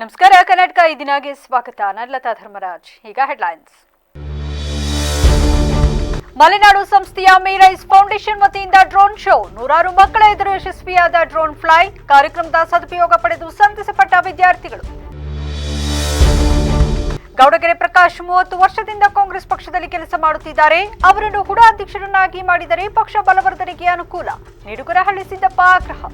ನಮಸ್ಕಾರ ಕರ್ನಾಟಕ ಈ ದಿನಗೆ ಸ್ವಾಗತ. ನಾನು ಲತಾ ಧರ್ಮರಾಜ್. ಈಗ ಹೆಡ್ಲೈನ್ಸ್. ಮಲೆನಾಡು ಸಂಸ್ಥೆಯ ಮೇರೈಸ್ ಫೌಂಡೇಶನ್ ವತಿಯಿಂದ ಡ್ರೋನ್ ಶೋ. ನೂರಾರು ಮಕ್ಕಳ ಎದುರು ಯಶಸ್ವಿಯಾದ ಡ್ರೋನ್ ಫ್ಲೈ. ಕಾರ್ಯಕ್ರಮದ ಸದುಪಯೋಗ ಪಡೆದು ಸಂತಸಪಟ್ಟ ವಿದ್ಯಾರ್ಥಿಗಳು. ಗೌಡಗೆರೆ ಪ್ರಕಾಶ್ 30 ವರ್ಷದಿಂದ ಕಾಂಗ್ರೆಸ್ ಪಕ್ಷದಲ್ಲಿ ಕೆಲಸ ಮಾಡುತ್ತಿದ್ದಾರೆ. ಅವರನ್ನು ಹುಡ ಅಧ್ಯಕ್ಷರನ್ನಾಗಿ ಮಾಡಿದರೆ ಪಕ್ಷ ಬಲವರ್ಧನೆಗೆ ಅನುಕೂಲ. ನಿಡುಗರಹಳ್ಳಿ ಸಿದ್ದಪ್ಪ ಆಗ್ರಹ.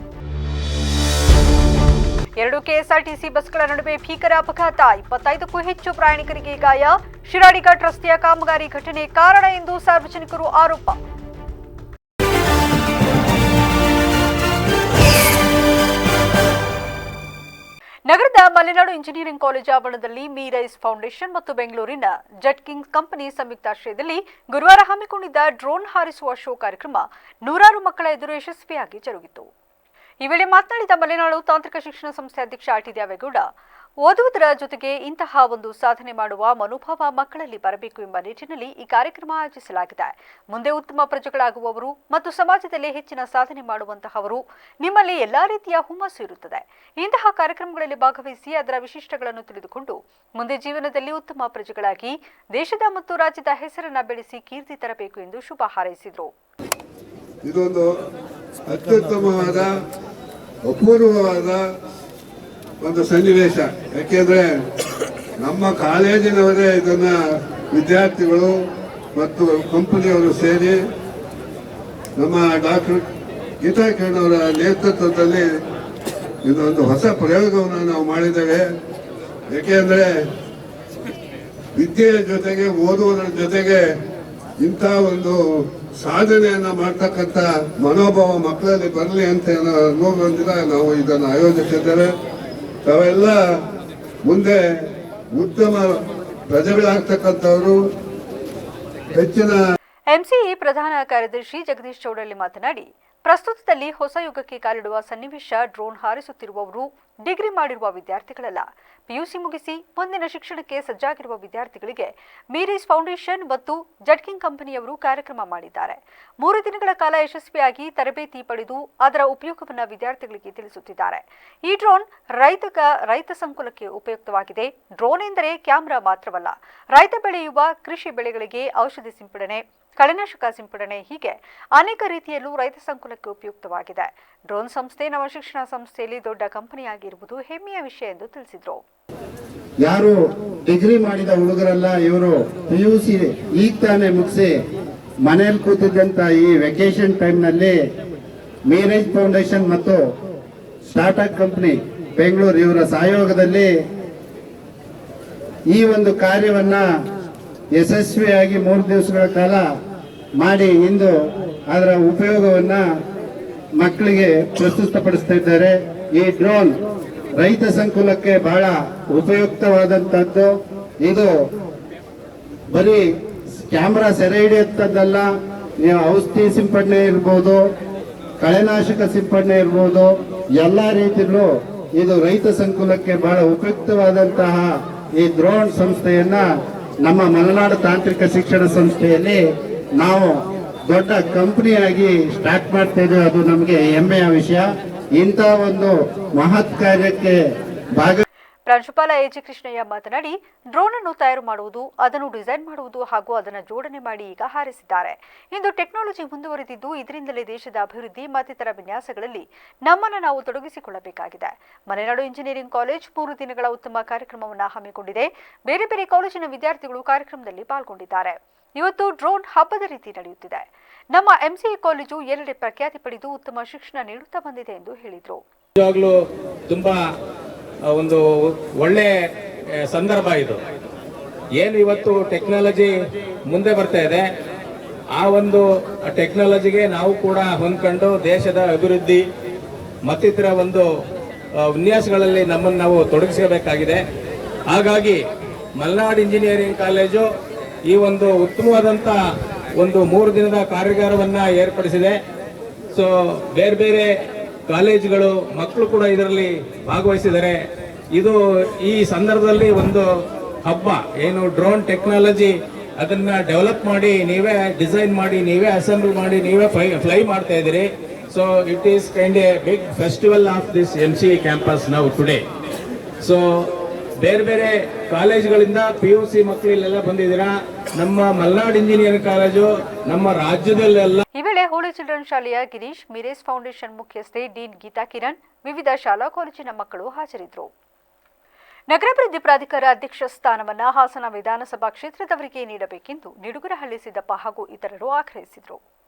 2 ಕೆಎಸ್ಆರ್ಟಿಸಿ ಬಸ್ಗಳ ನಡುವೆ ಭೀಕರ ಅಪಘಾತ. 25ಕ್ಕೂ ಹೆಚ್ಚು ಪ್ರಯಾಣಿಕರಿಗೆ ಗಾಯ. ಶಿರಾಡಿಘಾಟ್ ರಸ್ತೆಯ ಕಾಮಗಾರಿ ಘಟನೆ ಕಾರಣ ಎಂದು ಸಾರ್ವಜನಿಕರು ಆರೋಪ. ನಗರದ ಮಲೆನಾಡು ಇಂಜಿನಿಯರಿಂಗ್ ಕಾಲೇಜು ಆವರಣದಲ್ಲಿ ಮೇರೈಸ್ ಫೌಂಡೇಶನ್ ಮತ್ತು ಬೆಂಗಳೂರಿನ ಜೆಟ್ಕಿಂಗ್ ಕಂಪನಿ ಸಂಯುಕ್ತಾಶ್ರಯದಲ್ಲಿ ಗುರುವಾರ ಹಮ್ಮಿಕೊಂಡಿದ್ದ ಡ್ರೋನ್ ಹಾರಿಸುವ ಶೋ ಕಾರ್ಯಕ್ರಮ ನೂರಾರು ಮಕ್ಕಳ ಎದುರು ಯಶಸ್ವಿಯಾಗಿ ಜರುಗಿತು. ಈ ವೇಳೆ ಮಾತನಾಡಿದ ಮಲೆನಾಡು ತಾಂತ್ರಿಕ ಶಿಕ್ಷಣ ಸಂಸ್ಥೆ ಅಧ್ಯಕ್ಷ ಆರ್ ಟಿ ದೇವೇಗೌಡ, ಓದುವುದರ ಜೊತೆಗೆ ಇಂತಹ ಒಂದು ಸಾಧನೆ ಮಾಡುವ ಮನೋಭಾವ ಮಕ್ಕಳಲ್ಲಿ ಬರಬೇಕು ಎಂಬ ನಿಟ್ಟಿನಲ್ಲಿ ಈ ಕಾರ್ಯಕ್ರಮ ಆಯೋಜಿಸಲಾಗಿದೆ. ಮುಂದೆ ಉತ್ತಮ ಪ್ರಜೆಗಳಾಗುವವರು ಮತ್ತು ಸಮಾಜದಲ್ಲಿ ಹೆಚ್ಚಿನ ಸಾಧನೆ ಮಾಡುವಂತಹವರು ನಿಮ್ಮಲ್ಲಿ ಎಲ್ಲಾ ರೀತಿಯ ಹುಮ್ಮಸ್ಸು ಇರುತ್ತದೆ. ಇಂತಹ ಕಾರ್ಯಕ್ರಮಗಳಲ್ಲಿ ಭಾಗವಹಿಸಿ ಅದರ ವಿಶಿಷ್ಟಗಳನ್ನು ತಿಳಿದುಕೊಂಡು ಮುಂದೆ ಜೀವನದಲ್ಲಿ ಉತ್ತಮ ಪ್ರಜೆಗಳಾಗಿ ದೇಶದ ಮತ್ತು ರಾಜ್ಯದ ಹೆಸರನ್ನ ಬೆಳೆಸಿ ಕೀರ್ತಿ ತರಬೇಕು ಎಂದು ಶುಭ ಹಾರೈಸಿದರು. ಇದೊಂದು ಅತ್ಯುತ್ತಮವಾದ ಅಪೂರ್ವವಾದ ಒಂದು ಸನ್ನಿವೇಶ. ಯಾಕೆಂದ್ರೆ ನಮ್ಮ ಕಾಲೇಜಿನವರೇ ಇದನ್ನ ವಿದ್ಯಾರ್ಥಿಗಳು ಮತ್ತು ಕಂಪನಿಯವರು ಸೇರಿ ನಮ್ಮ ಡಾಕ್ಟರ್ ಗೀತಾ ಕಿರಣ್ ಅವರ ನೇತೃತ್ವದಲ್ಲಿ ಇದೊಂದು ಹೊಸ ಪ್ರಯೋಗವನ್ನು ನಾವು ಮಾಡಿದ್ದೇವೆ. ಯಾಕೆಂದ್ರೆ ವಿದ್ಯೆಯ ಜೊತೆಗೆ ಓದುವುದರ ಜೊತೆಗೆ ಇಂಥ ಒಂದು ಸಾಧನೆಯನ್ನ ಮಾಡ್ತಕ್ಕಂಥ ಮನೋಭಾವ ಮಕ್ಕಳಲ್ಲಿ ಬರಲಿ ಅಂತ ಅನ್ನೋದ್ರಿಂದ ನಾವು ಇದನ್ನು ಆಯೋಜಿಸಿದ್ದೇವೆ. ತಾವೆಲ್ಲ ಮುಂದೆ ಉತ್ತಮ ಪ್ರಜೆಗಳಾಗ್ತಕ್ಕಂಥವರು ಹೆಚ್ಚಿನ. ಎಂಸಿಇ ಪ್ರಧಾನ ಕಾರ್ಯದರ್ಶಿ ಜಗದೀಶ್ ಚೌಡಳ್ಳಿ ಮಾತನಾಡಿ, ಪ್ರಸ್ತುತದಲ್ಲಿ ಹೊಸ ಯುಗಕ್ಕೆ ಕಾಲಿಡುವ ಸನ್ನಿವೇಶ. ಡ್ರೋನ್ ಹಾರಿಸುತ್ತಿರುವವರು ಡಿಗ್ರಿ ಮಾಡಿರುವ ವಿದ್ಯಾರ್ಥಿಗಳಲ್ಲ, ಪಿಯುಸಿ ಮುಗಿಸಿ ಮುಂದಿನ ಶಿಕ್ಷಣಕ್ಕೆ ಸಜ್ಜಾಗಿರುವ ವಿದ್ಯಾರ್ಥಿಗಳಿಗೆ ಮೇರೈಸ್ ಫೌಂಡೇಶನ್ ಮತ್ತು ಜೆಟ್ಕಿಂಗ್ ಕಂಪನಿಯವರು ಕಾರ್ಯಕ್ರಮ ಮಾಡಿದ್ದಾರೆ. 3 ದಿನಗಳ ಕಾಲ ಯಶಸ್ವಿಯಾಗಿ ತರಬೇತಿ ಪಡೆದು ಅದರ ಉಪಯೋಗವನ್ನು ವಿದ್ಯಾರ್ಥಿಗಳಿಗೆ ತಿಳಿಸುತ್ತಿದ್ದಾರೆ. ಈ ಡ್ರೋನ್ ರೈತ ಸಂಕುಲಕ್ಕೆ ಉಪಯುಕ್ತವಾಗಿದೆ. ಡ್ರೋನ್ ಎಂದರೆ ಕ್ಯಾಮೆರಾ ಮಾತ್ರವಲ್ಲ, ರೈತ ಬೆಳೆಯುವ ಕೃಷಿ ಬೆಳೆಗಳಿಗೆ ಔಷಧಿ ಸಿಂಪಡಣೆ, ಕಳೆನಾಶಕ ಸಿಂಪಡಣೆ, ಹೀಗೆ ಅನೇಕ ರೀತಿಯಲ್ಲೂ ರೈತ ಸಂಕುಲಕ್ಕೆ ಉಪಯುಕ್ತವಾಗಿದೆ. ಡ್ರೋನ್ ಸಂಸ್ಥೆ ನಮ್ಮ ಶಿಕ್ಷಣ ಸಂಸ್ಥೆಯಲ್ಲಿ ದೊಡ್ಡ ಕಂಪನಿಯಾಗಿರುವುದು ಹೆಮ್ಮೆಯ ವಿಷಯ ಎಂದು ತಿಳಿಸಿದರು. ಯಾರು ಡಿಗ್ರಿ ಮಾಡಿದ ಹುಡುಗರಲ್ಲ, ಇವರು ಪಿಯುಸಿ ಈಗ ತಾನೇ ಮುಗಿಸಿ ಮನೆಯಲ್ಲಿ ಕೂತಿದ್ದಂತ ಈ ವೆಕೇಶನ್ ಟೈಮ್ ನಲ್ಲಿ ಮೇರೈಸ್ ಫೌಂಡೇಶನ್ ಮತ್ತು ಸ್ಟಾರ್ಟ್ಅಪ್ ಕಂಪನಿ ಬೆಂಗಳೂರು ಇವರ ಸಹಯೋಗದಲ್ಲಿ ಈ ಒಂದು ಕಾರ್ಯವನ್ನ ಯಶಸ್ವಿಯಾಗಿ 3 ದಿವಸಗಳ ಕಾಲ ಮಾಡಿ ಇಂದು ಅದರ ಉಪಯೋಗವನ್ನ ಮಕ್ಕಳಿಗೆ ಪ್ರಸ್ತುತಪಡಿಸ್ತಾ ಇದ್ದಾರೆ. ಈ ಡ್ರೋನ್ ರೈತ ಸಂಕುಲಕ್ಕೆ ಬಹಳ ಉಪಯುಕ್ತವಾದಂತದ್ದು. ಇದು ಬರೀ ಕ್ಯಾಮ್ರಾ ಸೆರೆ ಹಿಡಿಯುತ್ತದಲ್ಲ, ನೀವು ಔಷಧಿ ಸಿಂಪಡಣೆ ಇರ್ಬೋದು, ಕಳೆನಾಶಕ ಸಿಂಪಡಣೆ ಇರ್ಬೋದು, ಎಲ್ಲಾ ರೀತಿಯಲ್ಲೂ ಇದು ರೈತ ಸಂಕುಲಕ್ಕೆ ಬಹಳ ಉಪಯುಕ್ತವಾದಂತಹ ಈ ಡ್ರೋನ್ ಸಂಸ್ಥೆಯನ್ನ ನಮ್ಮ ಮಲೆನಾಡು ತಾಂತ್ರಿಕ ಶಿಕ್ಷಣ ಸಂಸ್ಥೆಯಲ್ಲಿ ನಾವು ದೊಡ್ಡ ಕಂಪನಿಯಾಗಿ ಸ್ಟಾರ್ಟ್ ಮಾಡ್ತಾ ಇದ್ದೇವೆ. ಅದು ನಮಗೆ ಹೆಮ್ಮೆಯ ವಿಷಯ. ಇಂಥ ಒಂದು ಮಹತ್ ಕಾರ್ಯಕ್ಕೆ ಪ್ರಾಂಶುಪಾಲ ಎಜಿ ಕೃಷ್ಣಯ್ಯ ಮಾತನಾಡಿ, ಡ್ರೋನ್ ಅನ್ನು ತಯಾರು ಮಾಡುವುದು, ಅದನ್ನು ಡಿಸೈನ್ ಮಾಡುವುದು ಹಾಗೂ ಅದನ್ನು ಜೋಡಣೆ ಮಾಡಿ ಈಗ ಹಾರಿಸಿದ್ದಾರೆ. ಇಂದು ಟೆಕ್ನಾಲಜಿ ಮುಂದುವರೆದಿದ್ದು ಇದರಿಂದಲೇ ದೇಶದ ಅಭಿವೃದ್ಧಿ ಮತ್ತಿತರ ವಿನ್ಯಾಸಗಳಲ್ಲಿ ನಮ್ಮನ್ನು ನಾವು ತೊಡಗಿಸಿಕೊಳ್ಳಬೇಕಾಗಿದೆ. ಮಲೆನಾಡು ಇಂಜಿನಿಯರಿಂಗ್ ಕಾಲೇಜ್ 3 ದಿನಗಳ ಉತ್ತಮ ಕಾರ್ಯಕ್ರಮವನ್ನು ಹಮ್ಮಿಕೊಂಡಿದೆ. ಬೇರೆ ಬೇರೆ ಕಾಲೇಜಿನ ವಿದ್ಯಾರ್ಥಿಗಳು ಕಾರ್ಯಕ್ರಮದಲ್ಲಿ ಪಾಲ್ಗೊಂಡಿದ್ದಾರೆ. ಇವತ್ತು ಡ್ರೋನ್ ಹಬ್ಬದ ರೀತಿ ನಡೆಯುತ್ತಿದೆ. ನಮ್ಮ ಎಂಸಿಇ ಕಾಲೇಜು ಎಲ್ಲೆಡೆ ಪ್ರಖ್ಯಾತಿ ಪಡೆದು ಉತ್ತಮ ಶಿಕ್ಷಣ ನೀಡುತ್ತಾ ಬಂದಿದೆ ಎಂದು ಹೇಳಿದರು. ತುಂಬಾ ಒಂದು ಒಳ್ಳೆ ಸಂದರ್ಭ ಇದು. ಏನು ಇವತ್ತು ಟೆಕ್ನಾಲಜಿ ಮುಂದೆ ಬರ್ತಾ ಇದೆ, ಆ ಒಂದು ಟೆಕ್ನಾಲಜಿಗೆ ನಾವು ಕೂಡ ಹೊಂದ್ಕೊಂಡು ದೇಶದ ಅಭಿವೃದ್ಧಿ ಮತ್ತಿತರ ಒಂದು ವಿನ್ಯಾಸಗಳಲ್ಲಿ ನಮ್ಮನ್ನು ನಾವು ತೊಡಗಿಸಬೇಕಾಗಿದೆ. ಹಾಗಾಗಿ ಮಲೆನಾಡು ಇಂಜಿನಿಯರಿಂಗ್ ಕಾಲೇಜು ಈ ಒಂದು ಉತ್ತಮವಾದಂಥ ಒಂದು 3 ದಿನದ ಕಾರ್ಯಾಗಾರವನ್ನ ಏರ್ಪಡಿಸಿದೆ. ಸೊ ಬೇರೆ ಬೇರೆ ಕಾಲೇಜುಗಳು ಮಕ್ಕಳು ಕೂಡ ಇದರಲ್ಲಿ ಭಾಗವಹಿಸಿದ್ದಾರೆ. ಇದು ಈ ಸಂದರ್ಭದಲ್ಲಿ ಒಂದು ಹಬ್ಬ. ಏನು ಡ್ರೋನ್ ಟೆಕ್ನಾಲಜಿ ಅದನ್ನ ಡೆವಲಪ್ ಮಾಡಿ ನೀವೇ ಡಿಸೈನ್ ಮಾಡಿ ನೀವೇ ಅಸೆಂಬಲ್ ಮಾಡಿ ನೀವೇ ಫ್ಲೈ ಮಾಡ್ತಾ ಇದ್ದೀರಿ. So it is kind of a big festival of this MCA campus now today. So ಬೇರೆ ಬೇರೆ ಕಾಲೇಜುಗಳಿಂದ PUC ಮಕ್ಕಳೆಲ್ಲ ಬಂದಿದ್ದೀರಾ. ನಮ್ಮ ಮಲ್ನಾಡ್ ಇಂಜಿನಿಯರಿಂಗ್ ಕಾಲೇಜು ನಮ್ಮ ರಾಜ್ಯದಲ್ಲೆಲ್ಲ. ಈ ವೇಳೆ ಹೋಲಿ ಚಿಲ್ಡ್ರನ್ ಶಾಲೆಯ ಗಿರೀಶ್, ಮಿರೇಸ್ ಫೌಂಡೇಶನ್ ಮುಖ್ಯಸ್ಥೆ ಡೀನ್ ಗೀತಾ ಕಿರಣ್, ವಿವಿಧ ಶಾಲಾ ಕಾಲೇಜಿನ ಮಕ್ಕಳು ಹಾಜರಿದ್ದರು. ನಗರಾಭಿವೃದ್ಧಿ ಪ್ರಾಧಿಕಾರ ಅಧ್ಯಕ್ಷ ಸ್ಥಾನವನ್ನು ಹಾಸನ ವಿಧಾನಸಭಾ ಕ್ಷೇತ್ರದವರಿಗೆ ನೀಡಬೇಕೆಂದು ನಿಡುಗರಹಳ್ಳಿ ಸಿದ್ದಪ್ಪ ಹಾಗೂ ಇತರರು ಆಗ್ರಹಿಸಿದರು.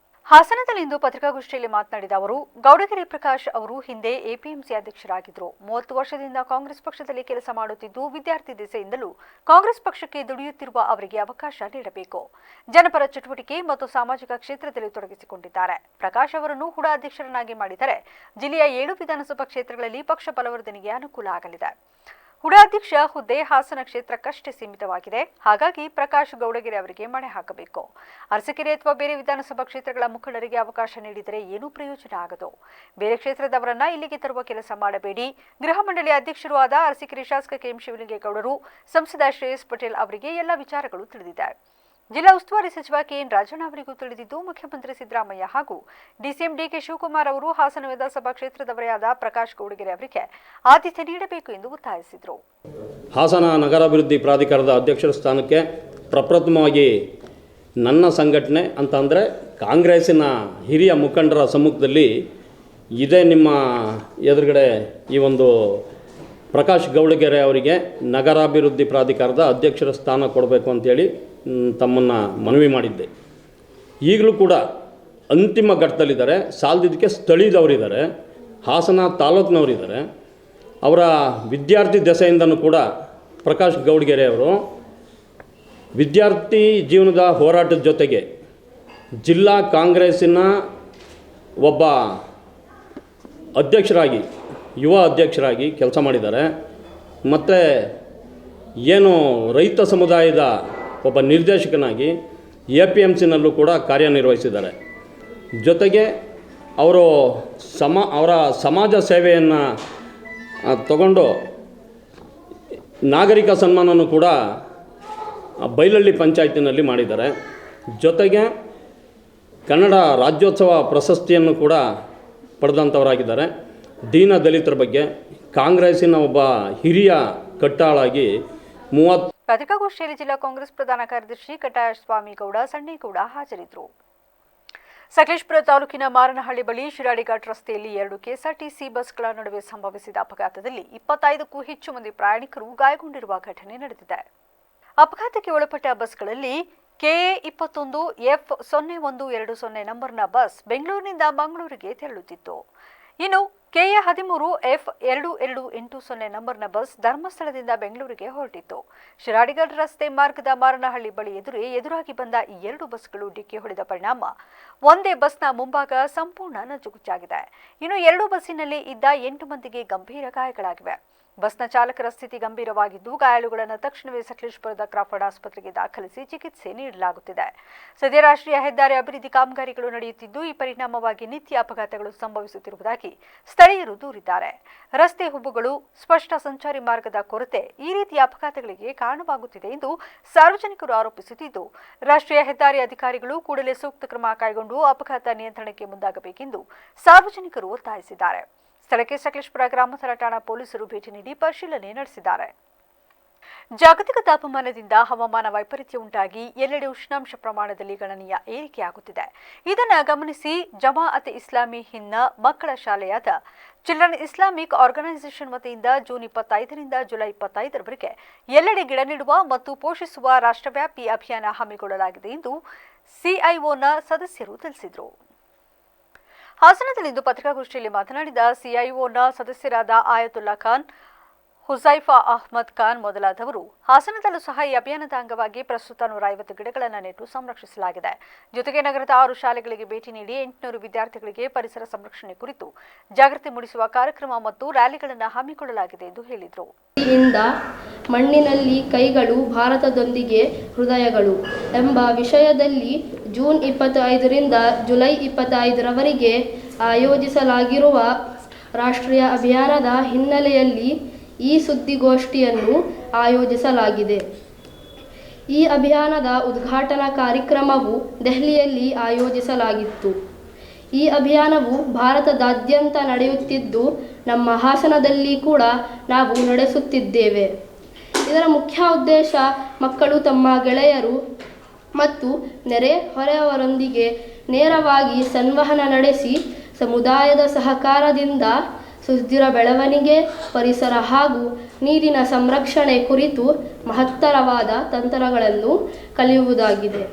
ಹಾಸನದಲ್ಲಿಂದು ಪತ್ರಿಕಾಗೋಷ್ಠಿಯಲ್ಲಿ ಮಾತನಾಡಿದ ಅವರು, ಗೌಡಗೆರೆ ಪ್ರಕಾಶ್ ಅವರು ಹಿಂದೆ APMC ಅಧ್ಯಕ್ಷರಾಗಿದ್ದರು. 30 ವರ್ಷದಿಂದ ಕಾಂಗ್ರೆಸ್ ಪಕ್ಷದಲ್ಲಿ ಕೆಲಸ ಮಾಡುತ್ತಿದ್ದು, ವಿದ್ಯಾರ್ಥಿ ದಿಸೆಯಿಂದಲೂ ಕಾಂಗ್ರೆಸ್ ಪಕ್ಷಕ್ಕೆ ದುಡಿಯುತ್ತಿರುವ ಅವರಿಗೆ ಅವಕಾಶ ನೀಡಬೇಕು. ಜನಪರ ಚಟುವಟಿಕೆ ಮತ್ತು ಸಾಮಾಜಿಕ ಕ್ಷೇತ್ರದಲ್ಲಿ ತೊಡಗಿಸಿಕೊಂಡಿದ್ದಾರೆ. ಪ್ರಕಾಶ್ ಅವರನ್ನು ಹುಡ ಅಧ್ಯಕ್ಷರನ್ನಾಗಿ ಮಾಡಿದರೆ ಜಿಲ್ಲೆಯ 7 ವಿಧಾನಸಭಾ ಕ್ಷೇತ್ರಗಳಲ್ಲಿ ಪಕ್ಷ ಬಲವರ್ಧನೆಗೆ ಅನುಕೂಲ ಆಗಲಿದೆ. ಹುಡಾಧ್ಯಕ್ಷ ಹುದ್ದೆ ಹಾಸನ ಕ್ಷೇತ್ರಕ್ಕಷ್ಟೇ ಸೀಮಿತವಾಗಿದೆ. ಹಾಗಾಗಿ ಪ್ರಕಾಶ್ ಗೌಡಗೆರೆ ಅವರಿಗೆ ಮಣೆ ಹಾಕಬೇಕು. ಅರಸೀಕೆರೆ ಅಥವಾ ಬೇರೆ ವಿಧಾನಸಭಾ ಕ್ಷೇತ್ರಗಳ ಮುಖಂಡರಿಗೆ ಅವಕಾಶ ನೀಡಿದರೆ ಏನೂ ಪ್ರಯೋಜನ ಆಗದು. ಬೇರೆ ಕ್ಷೇತ್ರದವರನ್ನ ಇಲ್ಲಿಗೆ ತರುವ ಕೆಲಸ ಮಾಡಬೇಡಿ. ಗೃಹ ಮಂಡಳಿ ಅಧ್ಯಕ್ಷರೂ ಆದ ಅರಸೀಕೆರೆ ಶಾಸಕ KM ಶಿವಲಿಂಗೇಗೌಡರು, ಸಂಸದ ಶ್ರೇಯಸ್ ಪಟೇಲ್ ಅವರಿಗೆ ಎಲ್ಲ ವಿಚಾರಗಳು ತಿಳಿದಿದೆ. ಜಿಲ್ಲಾ ಉಸ್ತುವಾರಿ ಸಚಿವ KN ರಾಜಣ್ಣ ಅವರಿಗೂ ತಿಳಿದಿದ್ದು, ಮುಖ್ಯಮಂತ್ರಿ ಸಿದ್ದರಾಮಯ್ಯ ಹಾಗೂ DCM DK ಶಿವಕುಮಾರ್ ಅವರು ಹಾಸನ ವಿಧಾನಸಭಾ ಕ್ಷೇತ್ರದವರೇ ಆದ ಪ್ರಕಾಶ್ ಗೌಡಗೆರೆ ಅವರಿಗೆ ಆತಿಥ್ಯ ನೀಡಬೇಕು ಎಂದು ಒತ್ತಾಯಿಸಿದರು. ಹಾಸನ ನಗರಾಭಿವೃದ್ಧಿ ಪ್ರಾಧಿಕಾರದ ಅಧ್ಯಕ್ಷರ ಸ್ಥಾನಕ್ಕೆ ಪ್ರಪ್ರಥಮವಾಗಿ ನನ್ನ ಸಂಘಟನೆ ಅಂತಂದರೆ ಕಾಂಗ್ರೆಸ್ಸಿನ ಹಿರಿಯ ಮುಖಂಡರ ಸಮ್ಮುಖದಲ್ಲಿ ಇದೇ ನಿಮ್ಮ ಎದುರುಗಡೆ ಈ ಒಂದು ಪ್ರಕಾಶ್ ಗೌಡಗೆರೆ ಅವರಿಗೆ ನಗರಾಭಿವೃದ್ಧಿ ಪ್ರಾಧಿಕಾರದ ಅಧ್ಯಕ್ಷರ ಸ್ಥಾನ ಕೊಡಬೇಕು ಅಂತೇಳಿ ತಮ್ಮನ್ನು ಮನವಿ ಮಾಡಿದ್ದೆ. ಈಗಲೂ ಕೂಡ ಅಂತಿಮ ಘಟ್ಟದಲ್ಲಿದ್ದಾರೆ. ಸಾಲದಿದ್ದಕ್ಕೆ ಸ್ಥಳೀಯದವರಿದ್ದಾರೆ, ಹಾಸನ ತಾಲೂಕಿನವರಿದ್ದಾರೆ. ಅವರ ವಿದ್ಯಾರ್ಥಿ ದೆಸೆಯಿಂದನೂ ಕೂಡ ಪ್ರಕಾಶ್ ಗೌಡಗೆರೆ ಅವರು ವಿದ್ಯಾರ್ಥಿ ಜೀವನದ ಹೋರಾಟದ ಜೊತೆಗೆ ಜಿಲ್ಲಾ ಕಾಂಗ್ರೆಸ್ಸಿನ ಒಬ್ಬ ಅಧ್ಯಕ್ಷರಾಗಿ, ಯುವ ಅಧ್ಯಕ್ಷರಾಗಿ ಕೆಲಸ ಮಾಡಿದ್ದಾರೆ. ಮತ್ತು ಏನು ರೈತ ಸಮುದಾಯದ ಒಬ್ಬ ನಿರ್ದೇಶಕನಾಗಿ APMCನಲ್ಲೂ ಕೂಡ ಕಾರ್ಯನಿರ್ವಹಿಸಿದ್ದಾರೆ. ಜೊತೆಗೆ ಅವರು ಅವರ ಸಮಾಜ ಸೇವೆಯನ್ನು ತಗೊಂಡು ನಾಗರಿಕ ಸನ್ಮಾನನೂ ಕೂಡ ಬೈಲಹಳ್ಳಿ ಪಂಚಾಯತಿನಲ್ಲಿ ಮಾಡಿದ್ದಾರೆ. ಜೊತೆಗೆ ಕನ್ನಡ ರಾಜ್ಯೋತ್ಸವ ಪ್ರಶಸ್ತಿಯನ್ನು ಕೂಡ ಪಡೆದಂಥವರಾಗಿದ್ದಾರೆ. ದೀನ ದಲಿತರ ಬಗ್ಗೆ ಕಾಂಗ್ರೆಸ್ಸಿನ ಒಬ್ಬ ಹಿರಿಯ ಕಟ್ಟಾಳಾಗಿ ಪತ್ರಿಕಾಗೋಷ್ಠಿಯಲ್ಲಿ ಜಿಲ್ಲಾ ಕಾಂಗ್ರೆಸ್ ಪ್ರಧಾನ ಕಾರ್ಯದರ್ಶಿ ಕಟಾಯ ಸ್ವಾಮಿಗೌಡ, ಸಣ್ಣೇಗೌಡ ಹಾಜರಿದ್ದರು. ಸಕಲೇಶಪುರ ತಾಲೂಕಿನ ಮಾರನಹಳ್ಳಿ ಬಳಿ ಶಿರಾಡಿಘಾಟ್ ರಸ್ತೆಯಲ್ಲಿ 2 KSRTC ಬಸ್ಗಳ ನಡುವೆ ಸಂಭವಿಸಿದ ಅಪಘಾತದಲ್ಲಿ 25ಕ್ಕೂ ಹೆಚ್ಚು ಮಂದಿ ಪ್ರಯಾಣಿಕರು ಗಾಯಗೊಂಡಿರುವ ಘಟನೆ ನಡೆದಿದೆ. ಅಪಘಾತಕ್ಕೆ ಒಳಪಟ್ಟ ಬಸ್ಗಳಲ್ಲಿ KA 21 F0120 ನಂಬರ್ನ ಬಸ್ ಬೆಂಗಳೂರಿನಿಂದ ಮಂಗಳೂರಿಗೆ ತೆರಳುತ್ತಿತ್ತು. ಇನ್ನು KA 13 F2280 ನಂಬರ್ನ ಬಸ್ ಧರ್ಮಸ್ಥಳದಿಂದ ಬೆಂಗಳೂರಿಗೆ ಹೊರಟಿತ್ತು. ಶಿರಾಡಿಘಾಟ್ ರಸ್ತೆ ಮಾರ್ಗದ ಮಾರನಹಳ್ಳಿ ಬಳಿ ಎದುರಾಗಿ ಬಂದ ಈ 2 ಬಸ್ಗಳು ಡಿಕ್ಕಿ ಹೊಡೆದ ಪರಿಣಾಮ ಒಂದೇ ಬಸ್ನ ಮುಂಭಾಗ ಸಂಪೂರ್ಣ ನಜ್ಜುಗುಜ್ಜಾಗಿದೆ. ಇನ್ನು 2 ಬಸ್ಸಿನಲ್ಲಿ ಇದ್ದ 8 ಮಂದಿಗೆ ಗಂಭೀರ ಗಾಯಗಳಾಗಿವೆ. ಬಸ್ನ ಚಾಲಕರ ಸ್ಥಿತಿ ಗಂಭೀರವಾಗಿದ್ದು, ಗಾಯಾಳುಗಳನ್ನು ತಕ್ಷಣವೇ ಸಕಲೇಶಪುರದ ಕ್ರಾಫರ್ಡ್ ಆಸ್ಪತ್ರೆಗೆ ದಾಖಲಿಸಿ ಚಿಕಿತ್ಸೆ ನೀಡಲಾಗುತ್ತಿದೆ. ಸದ್ಯ ರಾಷ್ಟ್ರೀಯ ಹೆದ್ದಾರಿ ಅಭಿವೃದ್ಧಿ ಕಾಮಗಾರಿಗಳು ನಡೆಯುತ್ತಿದ್ದು, ಈ ಪರಿಣಾಮವಾಗಿ ನಿತ್ಯ ಅಪಘಾತಗಳು ಸಂಭವಿಸುತ್ತಿರುವುದಾಗಿ ಸ್ಥಳೀಯರು ದೂರಿದ್ದಾರೆ. ರಸ್ತೆ ಹುಬ್ಬುಗಳು, ಸ್ಪಷ್ಟ ಸಂಚಾರಿ ಮಾರ್ಗದ ಕೊರತೆ ಈ ರೀತಿಯ ಅಪಘಾತಗಳಿಗೆ ಕಾರಣವಾಗುತ್ತಿದೆ ಎಂದು ಸಾರ್ವಜನಿಕರು ಆರೋಪಿಸುತ್ತಿದ್ದು, ರಾಷ್ಟ್ರೀಯ ಹೆದ್ದಾರಿ ಅಧಿಕಾರಿಗಳು ಕೂಡಲೇ ಸೂಕ್ತ ಕ್ರಮ ಕೈಗೊಂಡು ಅಪಘಾತ ನಿಯಂತ್ರಣಕ್ಕೆ ಮುಂದಾಗಬೇಕೆಂದು ಸಾರ್ವಜನಿಕರು ಒತ್ತಾಯಿಸಿದ್ದಾರೆ. ಸ್ಥಳಕ್ಕೆ ಸಕಲೇಶಪುರ ಗ್ರಾಮಾಂತರ ಠಾಣಾ ಪೊಲೀಸರು ಭೇಟಿ ನೀಡಿ ಪರಿಶೀಲನೆ ನಡೆಸಿದ್ದಾರೆ. ಜಾಗತಿಕ ತಾಪಮಾನದಿಂದ ಹವಾಮಾನ ವೈಪರೀತ್ಯ ಉಂಟಾಗಿ ಎಲ್ಲೆಡೆ ಉಷ್ಣಾಂಶ ಪ್ರಮಾಣದಲ್ಲಿ ಗಣನೀಯ ಏರಿಕೆಯಾಗುತ್ತಿದೆ. ಇದನ್ನು ಗಮನಿಸಿ ಜಮಾಅತ್ ಇಸ್ಲಾಮಿ ಹಿಂದ್ನ ಮಕ್ಕಳ ಶಾಲೆಯಾದ ಚಿಲ್ಡ್ರನ್ ಇಸ್ಲಾಮಿಕ್ ಆರ್ಗನೈಸೇಷನ್ ವತಿಯಿಂದ ಜೂನ್ 25ರಿಂದ ಜುಲೈ 25ರವರೆಗೆ ಎಲ್ಲೆಡೆ ಗಿಡ ನೆಡುವ ಮತ್ತು ಪೋಷಿಸುವ ರಾಷ್ಟ್ರವ್ಯಾಪಿ ಅಭಿಯಾನ ಹಮ್ಮಿಕೊಳ್ಳಲಾಗಿದೆ ಎಂದು CIOನ ಸದಸ್ಯರು ತಿಳಿಸಿದರು. ಹಾಸನದಲ್ಲಿಂದು ಪತ್ರಿಕಾಗೋಷ್ಠಿಯಲ್ಲಿ ಮಾತನಾಡಿದ CIOನ ಸದಸ್ಯರಾದ ಆಯತುಲ್ಲಾ ಖಾನ್, ಹುಸೈಫಾ ಅಹ್ಮದ್ ಖಾನ್ ಮೊದಲಾದವರು, ಹಾಸನದಲ್ಲೂ ಸಹ ಈ ಅಭಿಯಾನದ ಅಂಗವಾಗಿ ಪ್ರಸ್ತುತ 150 ಗಿಡಗಳನ್ನು ನೆಟ್ಟು ಸಂರಕ್ಷಿಸಲಾಗಿದೆ. ಜೊತೆಗೆ ನಗರದ 6 ಶಾಲೆಗಳಿಗೆ ಭೇಟಿ ನೀಡಿ 800 ವಿದ್ಯಾರ್ಥಿಗಳಿಗೆ ಪರಿಸರ ಸಂರಕ್ಷಣೆ ಕುರಿತು ಜಾಗೃತಿ ಮೂಡಿಸುವ ಕಾರ್ಯಕ್ರಮ ಮತ್ತು ರ್ಯಾಲಿಗಳನ್ನು ಹಮ್ಮಿಕೊಳ್ಳಲಾಗಿದೆ ಎಂದು ಹೇಳಿದರು. ಮಣ್ಣಿನಲ್ಲಿ ಕೈಗಳು, ಭಾರತದೊಂದಿಗೆ ಹೃದಯಗಳು ಎಂಬ ವಿಷಯದಲ್ಲಿ ಜೂನ್ 25ರಿಂದ ಜುಲೈ 25ರವರೆಗೆ ಆಯೋಜಿಸಲಾಗಿರುವ ರಾಷ್ಟ್ರೀಯ ಅಭಿಯಾನದ ಹಿನ್ನೆಲೆಯಲ್ಲಿ ಈ ಸುದ್ದಿಗೋಷ್ಠಿಯನ್ನು ಆಯೋಜಿಸಲಾಗಿದೆ. ಈ ಅಭಿಯಾನದ ಉದ್ಘಾಟನಾ ಕಾರ್ಯಕ್ರಮವು ದೆಹಲಿಯಲ್ಲಿ ಆಯೋಜಿಸಲಾಗಿತ್ತು. ಈ ಅಭಿಯಾನವು ಭಾರತದಾದ್ಯಂತ ನಡೆಯುತ್ತಿದ್ದು ನಮ್ಮ ಹಾಸನದಲ್ಲಿ ಕೂಡ ನಾವು ನಡೆಸುತ್ತಿದ್ದೇವೆ. ಇದರ ಮುಖ್ಯ ಉದ್ದೇಶ ಮಕ್ಕಳು ತಮ್ಮ ಗೆಳೆಯರು ಮತ್ತು ನೆರೆಹೊರೆಯವರೊಂದಿಗೆ ನೇರವಾಗಿ ಸಂವಹನ ನಡೆಸಿ ಸಮುದಾಯದ ಸಹಕಾರದಿಂದ ಸುಸ್ಥಿರ ಬೆಳವಣಿಗೆ, ಪರಿಸರ ಹಾಗೂ ನೀರಿನ ಸಂರಕ್ಷಣೆ ಕುರಿತು ಮಹತ್ತರವಾದ ತಂತ್ರಗಳನ್ನು ಕಲಿಯುವುದಾಗಿದೆ.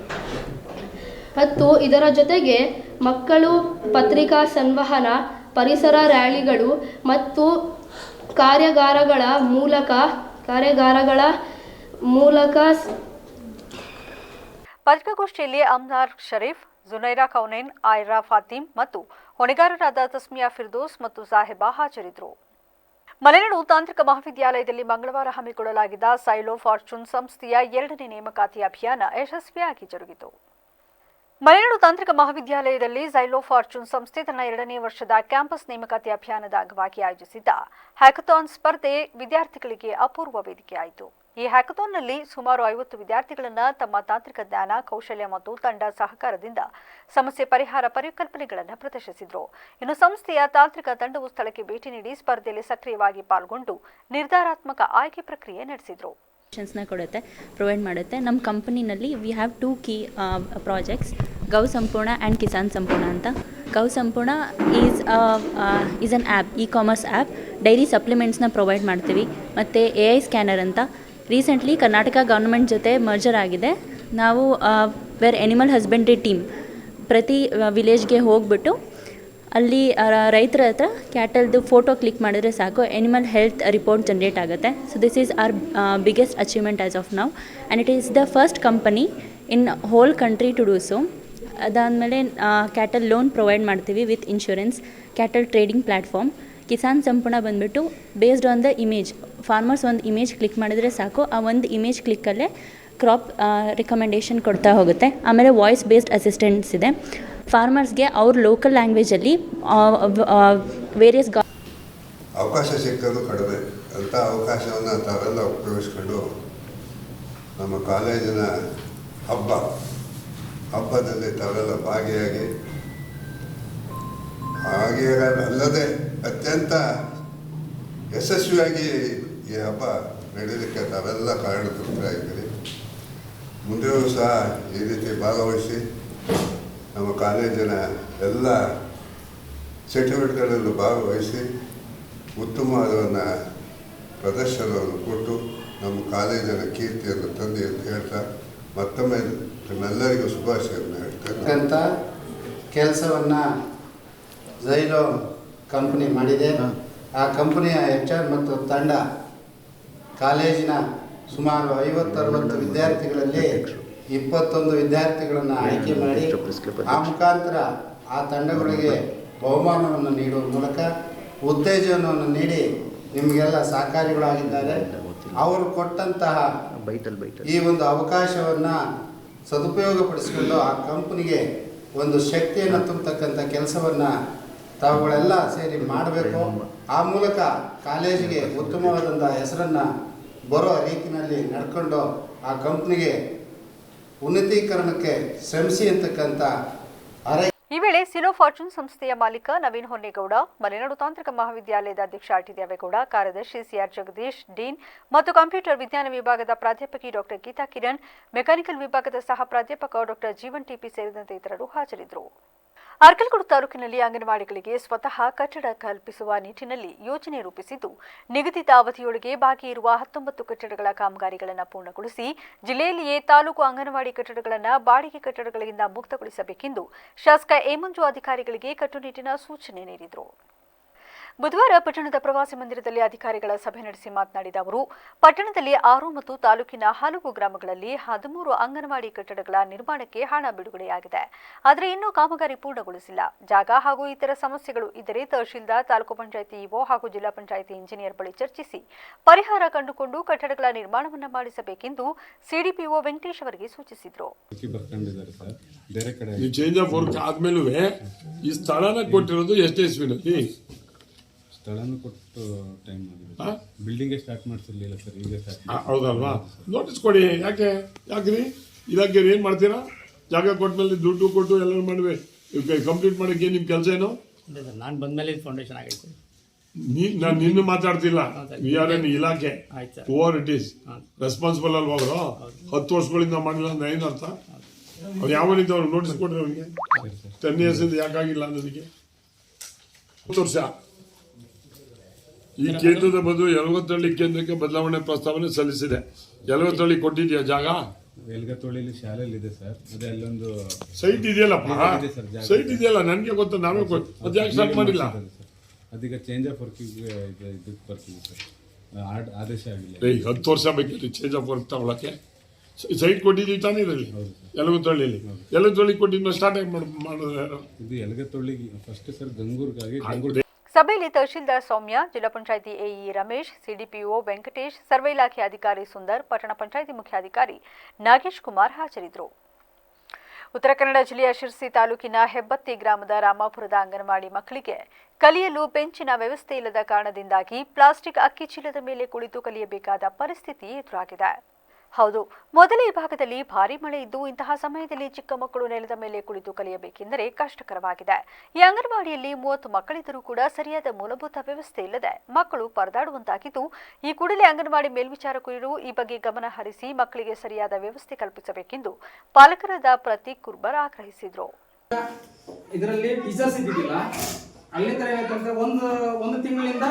ಮತ್ತು ಇದರ ಜೊತೆಗೆ ಮಕ್ಕಳು ಪತ್ರಿಕಾ ಸಂವಹನ, ಪರಿಸರ ರ್ಯಾಲಿಗಳು ಮತ್ತು ಕಾರ್ಯಾಗಾರಗಳ ಮೂಲಕ ಪತ್ರಿಕಾಗೋಷ್ಠಿಯಲ್ಲಿ ಅಮ್ನಾರ್ ಶರೀಫ್, ಜುನೈರಾ ಕೌನೇನ್, ಆಯ್ರಾ ಫಾತಿಮ್ ಮತ್ತು ಹೊಣೆಗಾರರಾದ ತಸ್ಮಿಯಾ ಫಿರ್ದೋಸ್ ಮತ್ತು ಸಾಹೆಬಾ ಹಾಜರಿದ್ದರು. ಮಲೆನಾಡು ತಾಂತ್ರಿಕ ಮಹಾವಿದ್ಯಾಲಯದಲ್ಲಿ ಮಂಗಳವಾರ ಹಮ್ಮಿಕೊಳ್ಳಲಾಗಿದ್ದ ಸೈಲೋ ಫಾರ್ಚೂನ್ ಸಂಸ್ಥೆಯ 2ನೇ ನೇಮಕಾತಿ ಅಭಿಯಾನ ಯಶಸ್ವಿಯಾಗಿ ಜರುಗಿತು. ಮಲೆನಾಡು ತಾಂತ್ರಿಕ ಮಹಾವಿದ್ಯಾಲಯದಲ್ಲಿ ಝೈಲೋ ಫಾರ್ಚೂನ್ ಸಂಸ್ಥೆ ತನ್ನ 2ನೇ ವರ್ಷದ ಕ್ಯಾಂಪಸ್ ನೇಮಕಾತಿ ಅಭಿಯಾನದ ಅಂಗವಾಗಿ ಆಯೋಜಿಸಿದ್ದ ಹ್ಯಾಕಥಾನ್ ಸ್ಪರ್ಧೆ ವಿದ್ಯಾರ್ಥಿಗಳಿಗೆ ಅಪೂರ್ವ ವೇದಿಕೆಯಾಯಿತು. ಈ ಹ್ಯಾಕಥಾನ್ನಲ್ಲಿ ಸುಮಾರು 50 ವಿದ್ಯಾರ್ಥಿಗಳನ್ನು ತಮ್ಮ ತಾಂತ್ರಿಕ ಜ್ಞಾನ, ಕೌಶಲ್ಯ ಮತ್ತು ತಂಡ ಸಹಕಾರದಿಂದ ಸಮಸ್ಯೆ ಪರಿಹಾರ ಪರಿಕಲ್ಪನೆಗಳನ್ನು ಪ್ರದರ್ಶಿಸಿದರು. ಇನ್ನು ಸಂಸ್ಥೆಯ ತಾಂತ್ರಿಕ ತಂಡವು ಸ್ಥಳಕ್ಕೆ ಭೇಟಿ ನೀಡಿ ಸ್ಪರ್ಧೆಯಲ್ಲಿ ಸಕ್ರಿಯವಾಗಿ ಪಾಲ್ಗೊಂಡು ನಿರ್ಧಾರಾತ್ಮಕ ಆಯ್ಕೆ ಪ್ರಕ್ರಿಯೆ ನಡೆಸಿದರು. ಕೊಡುತ್ತೆ, ಪ್ರೊವೈಡ್ ಮಾಡುತ್ತೆ. ನಮ್ಮ ಕಂಪನಿನಲ್ಲಿ we have 2 key projects, Gau Sampoorna and Kisan Sampoorna ಅಂತ. Gau Sampoorna is an app, e-commerce app. Dairy ಸಪ್ಲಿಮೆಂಟ್ಸ್ನ ಪ್ರೊವೈಡ್ ಮಾಡ್ತೀವಿ. ಮತ್ತು AI ಸ್ಕ್ಯಾನರ್ ಅಂತ ರೀಸೆಂಟ್ಲಿ ಕರ್ನಾಟಕ ಗೌರ್ಮೆಂಟ್ ಜೊತೆ ಮರ್ಜರ್ ಆಗಿದೆ. ನಾವು ವೇರ್ ಎನಿಮಲ್ ಹಸ್ಬೆಂಡ್ರಿ ಟೀಮ್ ಪ್ರತಿ ವಿಲೇಜ್ಗೆ ಹೋಗ್ಬಿಟ್ಟು ಅಲ್ಲಿ ರೈತರ ಹತ್ರ ಕ್ಯಾಟಲ್ದು ಫೋಟೋ ಕ್ಲಿಕ್ ಮಾಡಿದ್ರೆ ಸಾಕು, ಎನಿಮಲ್ ಹೆಲ್ತ್ ರಿಪೋರ್ಟ್ ಜನ್ರೇಟ್ ಆಗುತ್ತೆ. So this is our biggest achievement as of now and it is the first company in whole country to do so. ಅದಾದಮೇಲೆ cattle loan provide ಮಾಡ್ತೀವಿ with insurance, cattle trading platform. Kisan Sampoorna ಬಂದುಬಿಟ್ಟು based on the image, farmers ಒಂದು image click ಮಾಡಿದರೆ ಸಾಕು, ಆ ಒಂದು image ಕ್ಲಿಕ್ಕಲ್ಲೇ crop recommendation ಕೊಡ್ತಾ ಹೋಗುತ್ತೆ. ಆಮೇಲೆ ವಾಯ್ಸ್ ಬೇಸ್ಡ್ ಅಸಿಸ್ಟೆಂಟ್ಸ್ ಇದೆ. ಫಾರ್ಮರ್ಸ್ಗೆ ಅವ್ರ ಲೋಕಲ್ ಲ್ಯಾಂಗ್ವೇಜಲ್ಲಿ ವೇರಿಯಸ್ ಅವಕಾಶ ಸಿಕ್ಕದು ಕಡಿಮೆ. ಅಂಥ ಅವಕಾಶವನ್ನು ತಾವೆಲ್ಲ ಉಪಯೋಗಿಸ್ಕೊಂಡು ನಮ್ಮ ಕಾಲೇಜಿನ ಹಬ್ಬದಲ್ಲಿ ತಾವೆಲ್ಲ ಭಾಗಿಯಾಗಿ ಅಲ್ಲದೆ ಅತ್ಯಂತ ಯಶಸ್ವಿಯಾಗಿ ಈ ಹಬ್ಬ ನಡೆಯಲಿಕ್ಕೆ ತಾವೆಲ್ಲ ಕಾರಣಕರ್ತರಾಗಿದ್ದೀರಿ. ಮುಂದೆಯೂ ಸಹ ಈ ರೀತಿ ಭಾಗವಹಿಸಿ ನಮ್ಮ ಕಾಲೇಜಿನ ಎಲ್ಲ ಚಟುವಟಿಕೆಗಳಲ್ಲೂ ಭಾಗವಹಿಸಿ ಉತ್ತಮವಾದ ಪ್ರದರ್ಶನವನ್ನು ಕೊಟ್ಟು ನಮ್ಮ ಕಾಲೇಜಿನ ಕೀರ್ತಿಯನ್ನು ತಂದೆ ಅಂತ ಹೇಳ್ತಾ ಮತ್ತೊಮ್ಮೆ ನಮ್ಮೆಲ್ಲರಿಗೂ ಶುಭಾಶಯವನ್ನು ಹೇಳ್ತೇನೆ. ಕೆಲಸವನ್ನು ಝೈಲೋ ಕಂಪ್ನಿ ಮಾಡಿದೆ. ಆ ಕಂಪನಿಯ HR ಮತ್ತು ತಂಡ ಕಾಲೇಜಿನ ಸುಮಾರು 50-60 ವಿದ್ಯಾರ್ಥಿಗಳಲ್ಲಿ 21 ವಿದ್ಯಾರ್ಥಿಗಳನ್ನು ಆಯ್ಕೆ ಮಾಡಿ ಆ ಮುಖಾಂತರ ಆ ತಂಡಗಳಿಗೆ ಬಹುಮಾನವನ್ನು ನೀಡುವ ಮೂಲಕ ಉತ್ತೇಜನವನ್ನು ನೀಡಿ ನಿಮಗೆಲ್ಲ ಸಹಕಾರಿಗಳಾಗಿದ್ದಾರೆ. ಅವರು ಕೊಟ್ಟಂತಹ ಈ ಒಂದು ಅವಕಾಶವನ್ನು ಸದುಪಯೋಗಪಡಿಸಿಕೊಂಡು ಆ ಕಂಪನಿಗೆ ಒಂದು ಶಕ್ತಿಯನ್ನು ತುಂಬತಕ್ಕಂಥ ಕೆಲಸವನ್ನು ತಾವುಗಳೆಲ್ಲ ಸೇರಿ ಮಾಡಬೇಕು. ಆ ಮೂಲಕ ಕಾಲೇಜಿಗೆ ಉತ್ತಮವಾದಂಥ ಹೆಸರನ್ನು ಬರೋ ರೀತಿಯಲ್ಲಿ ನಡ್ಕೊಂಡು ಆ ಕಂಪ್ನಿಗೆ ಉನ್ನತೀಕರಣಕ್ಕೆ ಶ್ರಮಿಸಿ ಅಂತಕ್ಕಂಥ ಈ ವೇಳೆ ಸಿಲೋ ಫಾರ್ಚೂನ್ ಸಂಸ್ಥೆಯ ಮಾಲೀಕ ನವೀನ್ ಹೊನ್ನೇಗೌಡ, ಮಲೆನಾಡು ತಾಂತ್ರಿಕ ಮಹಾವಿದ್ಯಾಲಯದ ಅಧ್ಯಕ್ಷ RT ದೇವೇಗೌಡ, ಕಾರ್ಯದರ್ಶಿ CR ಜಗದೀಶ್, ಡೀನ್ ಮತ್ತು ಕಂಪ್ಯೂಟರ್ ವಿಜ್ಞಾನ ವಿಭಾಗದ ಪ್ರಾಧ್ಯಾಪಕಿ ಡಾಕ್ಟರ್ ಗೀತಾ ಕಿರಣ್, ಮೆಕ್ಯಾನಿಕಲ್ ವಿಭಾಗದ ಸಹ ಪ್ರಾಧ್ಯಾಪಕ ಡಾಕ್ಟರ್ ಜೀವನ್ TP ಸೇರಿದಂತೆ ಇತರರು ಹಾಜರಿದ್ದರು. ಅರ್ಕಲಗೂಡು ತಾಲೂಕಿನಲ್ಲಿ ಅಂಗನವಾಡಿಗಳಿಗೆ ಸ್ವತಃ ಕಟ್ಟಡ ಕಲ್ಪಿಸುವ ನಿಟ್ಟಿನಲ್ಲಿ ಯೋಜನೆ ರೂಪಿಸಿದ್ದು, ನಿಗದಿತ ಅವಧಿಯೊಳಗೆ ಬಾಕಿ ಇರುವ 19 ಕಟ್ಟಡಗಳ ಕಾಮಗಾರಿಗಳನ್ನು ಪೂರ್ಣಗೊಳಿಸಿ ಜಿಲ್ಲೆಯಲ್ಲಿಯೇ ತಾಲೂಕು ಅಂಗನವಾಡಿ ಕಟ್ಟಡಗಳನ್ನು ಬಾಡಿಗೆ ಕಟ್ಟಡಗಳಿಂದ ಮುಕ್ತಗೊಳಿಸಬೇಕೆಂದು ಶಾಸಕ ಎ ಮಂಜು ಅಧಿಕಾರಿಗಳಿಗೆ ಕಟ್ಟುನಿಟ್ಟಿನ ಸೂಚನೆ ನೀಡಿದರು. ಬುಧವಾರ ಪಟ್ಟಣದ ಪ್ರವಾಸಿ ಮಂದಿರದಲ್ಲಿ ಅಧಿಕಾರಿಗಳ ಸಭೆ ನಡೆಸಿ ಮಾತನಾಡಿದ ಅವರು, ಪಟ್ಟಣದಲ್ಲಿ 6 ಮತ್ತು ತಾಲೂಕಿನ ಹಲವು ಗ್ರಾಮಗಳಲ್ಲಿ 13 ಅಂಗನವಾಡಿ ಕಟ್ಟಡಗಳ ನಿರ್ಮಾಣಕ್ಕೆ ಹಣ ಬಿಡುಗಡೆಯಾಗಿದೆ. ಆದರೆ ಇನ್ನೂ ಕಾಮಗಾರಿ ಪೂರ್ಣಗೊಳಿಸಿಲ್ಲ. ಜಾಗ ಹಾಗೂ ಇತರ ಸಮಸ್ಯೆಗಳು ಇದ್ದರೆ ತಹಶೀಲ್ದಾರ್, ತಾಲೂಕು ಪಂಚಾಯಿತಿ ಇಒ ಹಾಗೂ ಜಿಲ್ಲಾ ಪಂಚಾಯಿತಿ ಇಂಜಿನಿಯರ್ ಬಳಿ ಚರ್ಚಿಸಿ ಪರಿಹಾರ ಕಂಡುಕೊಂಡು ಕಟ್ಟಡಗಳ ನಿರ್ಮಾಣವನ್ನು ಮಾಡಿಸಬೇಕೆಂದು ಸಿಡಿಪಿಒ ವೆಂಕಟೇಶ್ ಅವರಿಗೆ ಸೂಚಿಸಿದರು. ಚೇಂಜ್ ಆಫ್ ವರ್ಕ್ ಆದ್ಮೇಲೂ ಈ ಸ್ಥಳನ ಕೊಟ್ಟಿರೋದು ಎಷ್ಟೇ ಇಸ್ವಿನಲ್ಲಿ ಸ್ಥಳನೂ ಕೊಟ್ಟು ಟೈಮ್ ಆಗಿದೆ. ಬಿಲ್ಡಿಂಗ್ ಸ್ಟಾರ್ಟ್ ಮಾಡಿಸಿರ್ಲಿಲ್ಲ ಸರ್, ಈಗ ಹೌದಲ್ವಾ? ನೋಟಿಸ್ ಕೊಡಿ. ಯಾಕ್ರಿ ಇಲಾಖೆ ಏನು ಮಾಡ್ತೀರಾ? ಜಾಗ ಕೊಟ್ಟ ಮೇಲೆ ದುಡ್ಡು ಕೊಟ್ಟು ಎಲ್ಲ ಮಾಡುವೆ ಕಂಪ್ಲೀಟ್ ಮಾಡೋಕ್ಕೆ ನಿಮ್ಮ ಕೆಲಸ ಏನು? ನಾನು ಬಂದ್ಮೇಲೆ ಫೌಂಡೇಶನ್ ಆಗೈತೆ. ನಾನು ನಿನ್ನ ಮಾತಾಡ್ತಿಲ್ಲ, ಯಾರೇನು ಇಲಾಖೆ ಓವರ್ ಇಟ್ ಈಸ್ ರೆಸ್ಪಾನ್ಸಿಬಲ್ ಅಲ್ವಾ ಅವರು? 10 ವರ್ಷಗಳಿಂದ ಮಾಡಿಲ್ಲ ಅಂದ್ರೆ ಏನರ್ಥ? ಅವ್ರು ಯಾವನಿಂದ ಅವ್ರು ನೋಟಿಸ್ ಕೊಡ್ರಿ ಅವನಿಗೆ 10 years ಇಂದ ಯಾಕಾಗಿಲ್ಲ ಅನ್ನೋದಕ್ಕೆ. 10 ವರ್ಷ ಈ ಕೇಂದ್ರದ ಬದಲು ಯಲಗತ್ತಹಳ್ಳಿ ಕೇಂದ್ರಕ್ಕೆ ಬದಲಾವಣೆ ಪ್ರಸ್ತಾವನೆ ಸಲ್ಲಿಸಿದೆ. ಯಲಗತ್ತಹಳ್ಳಿ ಕೊಟ್ಟಿದ್ಯಾ ಜಾಗ? ಯಲಗತ್ತಹಳ್ಳಿ ಶಾಲೆಯಲ್ಲಿ ಇದೆ ಸರ್. ಅದೇ ಅಲ್ಲೊಂದು ಸೈಟ್ ಇದೆಯಲ್ಲಪ್ಪ, ಸೈಟ್ ಇದೆಯಲ್ಲ, ನನಗೆ ಗೊತ್ತ, ನಾವೇ ಅದು ಯಾಕೆ ಸ್ಟಾರ್ಟ್ ಮಾಡಿಲ್ಲ? ಅದೀಗ ಚೇಂಜ್ ಆಫ್ ವರ್ಕಿಗೆ ಇದಕ್ಕೆ ಬರ್ತೀವಿ ಸರ್, ಆದೇಶ ಆಗಿಲ್ಲ. 10 ವರ್ಷ ಬೇಕಿತ್ತು ಚೇಂಜ್ ಆಫ್ ವರ್ಕ್ ತಗೊಳಕ್ಕೆ. ಸೈಟ್ ಕೊಟ್ಟಿದ್ದೀವಿ ತಾನೇ ಇದರಲ್ಲಿ ಯಲಗತ್ತಹಳ್ಳಿಯಲ್ಲಿ. ಯಲಗತ್ತಹಳ್ಳಿ ಕೊಟ್ಟಿದ್ದು ಸ್ಟಾರ್ಟ್ ಆಗಿ ಮಾಡಿದ್ರೆ ಇದು ಯಲಗತ್ತಹಳ್ಳಿ ಫಸ್ಟ್ ಸರ್ ಗಂಗೂರ್ಗಾಗಿ. ಸಭೆಯಲ್ಲಿ ತಹಶೀಲ್ದಾರ್ ಸೌಮ್ಯ, ಜಿಲ್ಲಾ panchayat AE Ramesh, CDPO Venkatesh, survey ಇಲಾಖೆ ಅಧಿಕಾರಿ ಸುಂದರ್, ಪಟ್ಟಣ ಪಂಚಾಯಿತಿ ಮುಖ್ಯಾಧಿಕಾರಿ ನಾಗೇಶ್ ಕುಮಾರ್ ಹಾಜರಿದ್ದರು. ಉತ್ತರ ಕನ್ನಡ ಜಿಲ್ಲೆಯ ಶಿರಸಿ ತಾಲೂಕಿನ ಹೆಬ್ಬತ್ತಿ ಗ್ರಾಮದ ರಾಮಾಪುರದ ಅಂಗನವಾಡಿ ಮಕ್ಕಳಿಗೆ ಕಲಿಯಲು ಬೆಂಚಿನ ವ್ಯವಸ್ಥೆ ಇಲ್ಲದ ಕಾರಣದಿಂದಾಗಿ ಪ್ಲಾಸ್ಟಿಕ್ ಅಕ್ಕಿ ಚೀಲದ ಮೇಲೆ ಕುಳಿತು ಕಲಿಯಬೇಕಾದ ಪರಿಸ್ಥಿತಿ ಎದುರಾಗಿದೆ. ಹೌದು, ಮೊದಲೇ ಈ ಭಾಗದಲ್ಲಿ ಭಾರೀ ಮಳೆ ಇದ್ದು ಇಂತಹ ಸಮಯದಲ್ಲಿ ಚಿಕ್ಕ ಮಕ್ಕಳು ನೆಲದ ಮೇಲೆ ಕುಳಿತು ಕಲಿಯಬೇಕೆಂದರೆ ಕಷ್ಟಕರವಾಗಿದೆ. ಈ ಅಂಗನವಾಡಿಯಲ್ಲಿ 30 ಮಕ್ಕಳಿದ್ದರೂ ಕೂಡ ಸರಿಯಾದ ಮೂಲಭೂತ ವ್ಯವಸ್ಥೆ ಇಲ್ಲದೆ ಮಕ್ಕಳು ಪರದಾಡುವಂತಾಗಿದ್ದು, ಈ ಕೂಡಲೇ ಅಂಗನವಾಡಿ ಮೇಲ್ವಿಚಾರಕರು ಈ ಬಗ್ಗೆ ಗಮನ ಹರಿಸಿ ಮಕ್ಕಳಿಗೆ ಸರಿಯಾದ ವ್ಯವಸ್ಥೆ ಕಲ್ಪಿಸಬೇಕೆಂದು ಪಾಲಕರಾದ ಪ್ರತೀಕ್ ಕುರ್ಬರ್ ಆಗ್ರಹಿಸಿದರು. ಇದರಲ್ಲಿ ಟೀಚರ್ಸ್ ಇದ್ದಿದ್ದಿಲ್ಲ. ಅಲ್ಲಿಂದ ಏನಾಯ್ತಂದ್ರೆ ಒಂದು ತಿಂಗಳಿಂದ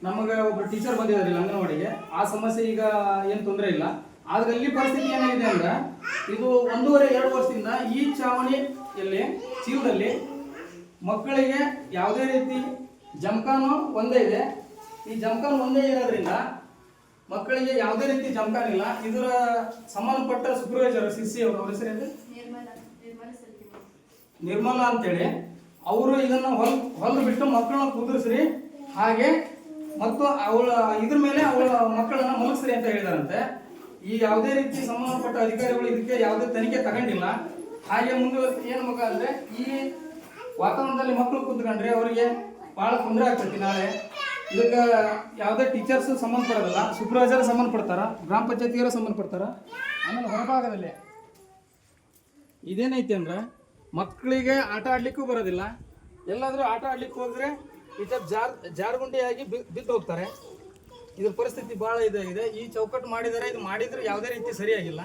ನಮಗೆ ಒಬ್ಬರು ಟೀಚರ್ ಬಂದಿದ್ದಾರೆ ಅಂಗನವಾಡಿಗೆ. ಆ ಸಮಸ್ಯೆ ಈಗ ಏನು ತೊಂದರೆ ಇಲ್ಲ. ಆದ್ರೆ ಇಲ್ಲಿ ಪರಿಸ್ಥಿತಿ ಏನಾಗಿದೆ ಅಂದ್ರೆ, ಇದು 1.5-2 ವರ್ಷದಿಂದ ಈ ಚಾವಣಿಯಲ್ಲಿ ಚೀಲದಲ್ಲಿ ಮಕ್ಕಳಿಗೆ ಯಾವುದೇ ರೀತಿ ಜಮಖಾನು ಒಂದೇ ಇದೆ. ಈ ಜಮಖಾನು ಒಂದೇ ಇರೋದ್ರಿಂದ ಮಕ್ಕಳಿಗೆ ಯಾವುದೇ ರೀತಿ ಜಮಖಾನ್ ಇಲ್ಲ. ಇದರ ಸಂಬಂಧಪಟ್ಟ ಸೂಪರ್ವೈಸರ್ ಸಿಸಿ ಅವರು, ಅವ್ರ ಹೆಸರೇನು ನಿರ್ಮಲಾ ಅಂತೇಳಿ, ಅವರು ಇದನ್ನ ಹೊಲ್ದು ಬಿಟ್ಟು ಮಕ್ಕಳನ್ನ ಕುದುರಿಸ್ರಿ, ಹಾಗೆ ಮತ್ತು ಅವಳ ಇದ್ರ ಮೇಲೆ ಅವಳ ಮಕ್ಕಳನ್ನ ಮಲಗಿಸ್ರಿ ಅಂತ ಹೇಳಿದಾರಂತೆ. ಈ ಯಾವುದೇ ರೀತಿ ಸಂಬಂಧಪಟ್ಟ ಅಧಿಕಾರಿಗಳು ಇದಕ್ಕೆ ಯಾವುದೇ ತನಿಖೆ ತಗೊಂಡಿಲ್ಲ. ಹಾಗೆ ಮುಂದೆ ಏನು ಮಗ ಅಂದ್ರೆ, ಈ ವಾತಾವರಣದಲ್ಲಿ ಮಕ್ಕಳು ಕುತ್ಕೊಂಡ್ರೆ ಅವರಿಗೆ ಬಹಳ ತೊಂದರೆ ಆಗ್ತೈತಿ. ನಾಳೆ ಇದಕ್ಕೆ ಯಾವುದೇ ಟೀಚರ್ಸ್ ಸಂಬಂಧಪಡೋದಿಲ್ಲ, ಸೂಪರ್ವೈಸರ್ ಸಂಬಂಧಪಡ್ತಾರ, ಗ್ರಾಮ ಪಂಚಾಯತಿಯವರು ಸಂಬಂಧಪಡ್ತಾರ. ಆಮೇಲೆ ಹೊರಭಾಗದಲ್ಲಿ ಇದೇನೈತಿ ಅಂದ್ರೆ, ಮಕ್ಕಳಿಗೆ ಆಟ ಆಡ್ಲಿಕ್ಕೂ ಬರೋದಿಲ್ಲ. ಎಲ್ಲಾದರೂ ಆಟ ಆಡ್ಲಿಕ್ಕೆ ಹೋದ್ರೆ ಜಾರ್ಗುಂಡಿಯಾಗಿ ಬಿದ್ದು ಹೋಗ್ತಾರೆ. ಇದ್ರ ಪರಿಸ್ಥಿತಿ ಭಾಳ ಇದಾಗಿದೆ. ಈ ಚೌಕಟ್ಟು ಮಾಡಿದರೆ, ಇದು ಮಾಡಿದ್ರೆ ಯಾವುದೇ ರೀತಿ ಸರಿಯಾಗಿಲ್ಲ.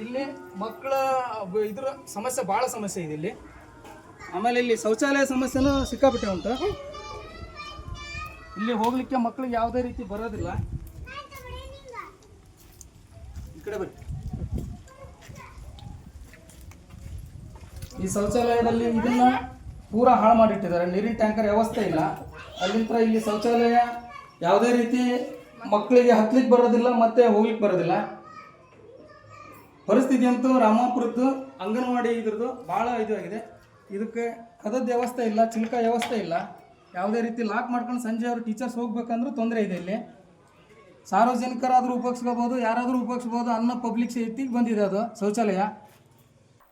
ಇಲ್ಲಿ ಮಕ್ಕಳ ಇದ್ರ ಸಮಸ್ಯೆ, ಭಾಳ ಸಮಸ್ಯೆ ಇದೆ ಇಲ್ಲಿ. ಆಮೇಲೆ ಇಲ್ಲಿ ಶೌಚಾಲಯ ಸಮಸ್ಯೆನೂ ಸಿಕ್ಕಾಬಿಟ್ಟೆ ಉಂಟು. ಇಲ್ಲಿ ಹೋಗ್ಲಿಕ್ಕೆ ಮಕ್ಕಳಿಗೆ ಯಾವುದೇ ರೀತಿ ಬರೋದಿಲ್ಲ. ಈ ಕಡೆ ಬನ್ನಿ. ಈ ಶೌಚಾಲಯದಲ್ಲಿ ಇದನ್ನ ಪೂರಾ ಹಾಳು ಮಾಡಿಟ್ಟಿದ್ದಾರೆ. ನೀರಿನ ಟ್ಯಾಂಕರ್ ವ್ಯವಸ್ಥೆ ಇಲ್ಲ. ಅಲ್ಲಿಂದ ಇಲ್ಲಿ ಶೌಚಾಲಯ ಯಾವುದೇ ರೀತಿ ಮಕ್ಕಳಿಗೆ ಹತ್ಲಿಕ್ಕೆ ಬರೋದಿಲ್ಲ, ಮತ್ತೆ ಹೋಗ್ಲಿಕ್ಕೆ ಬರೋದಿಲ್ಲ. ಪರಿಸ್ಥಿತಿ ಅಂತೂ ರಾಮಾಪುರದ್ದು ಅಂಗನವಾಡಿ ಇದ್ರದ್ದು ಭಾಳ ಇದಾಗಿದೆ. ಇದಕ್ಕೆ ಕದದ ವ್ಯವಸ್ಥೆ ಇಲ್ಲ, ಚಿಲ್ಕ ವ್ಯವಸ್ಥೆ ಇಲ್ಲ. ಯಾವುದೇ ರೀತಿ ಲಾಕ್ ಮಾಡ್ಕೊಂಡು ಸಂಜೆ ಅವರು ಟೀಚರ್ಸ್ ಹೋಗ್ಬೇಕಂದ್ರೂ ತೊಂದರೆ ಇದೆ. ಇಲ್ಲಿ ಸಾರ್ವಜನಿಕರಾದರೂ ಉಪಯೋಗಿಸ್ಕೋಬೋದು, ಯಾರಾದರೂ ಉಪಯೋಗಿಸ್ಬೋದು ಅನ್ನೋ ಪಬ್ಲಿಕ್ ಸೇಫ್ಟಿಗೆ ಬಂದಿದೆ ಅದು ಶೌಚಾಲಯ.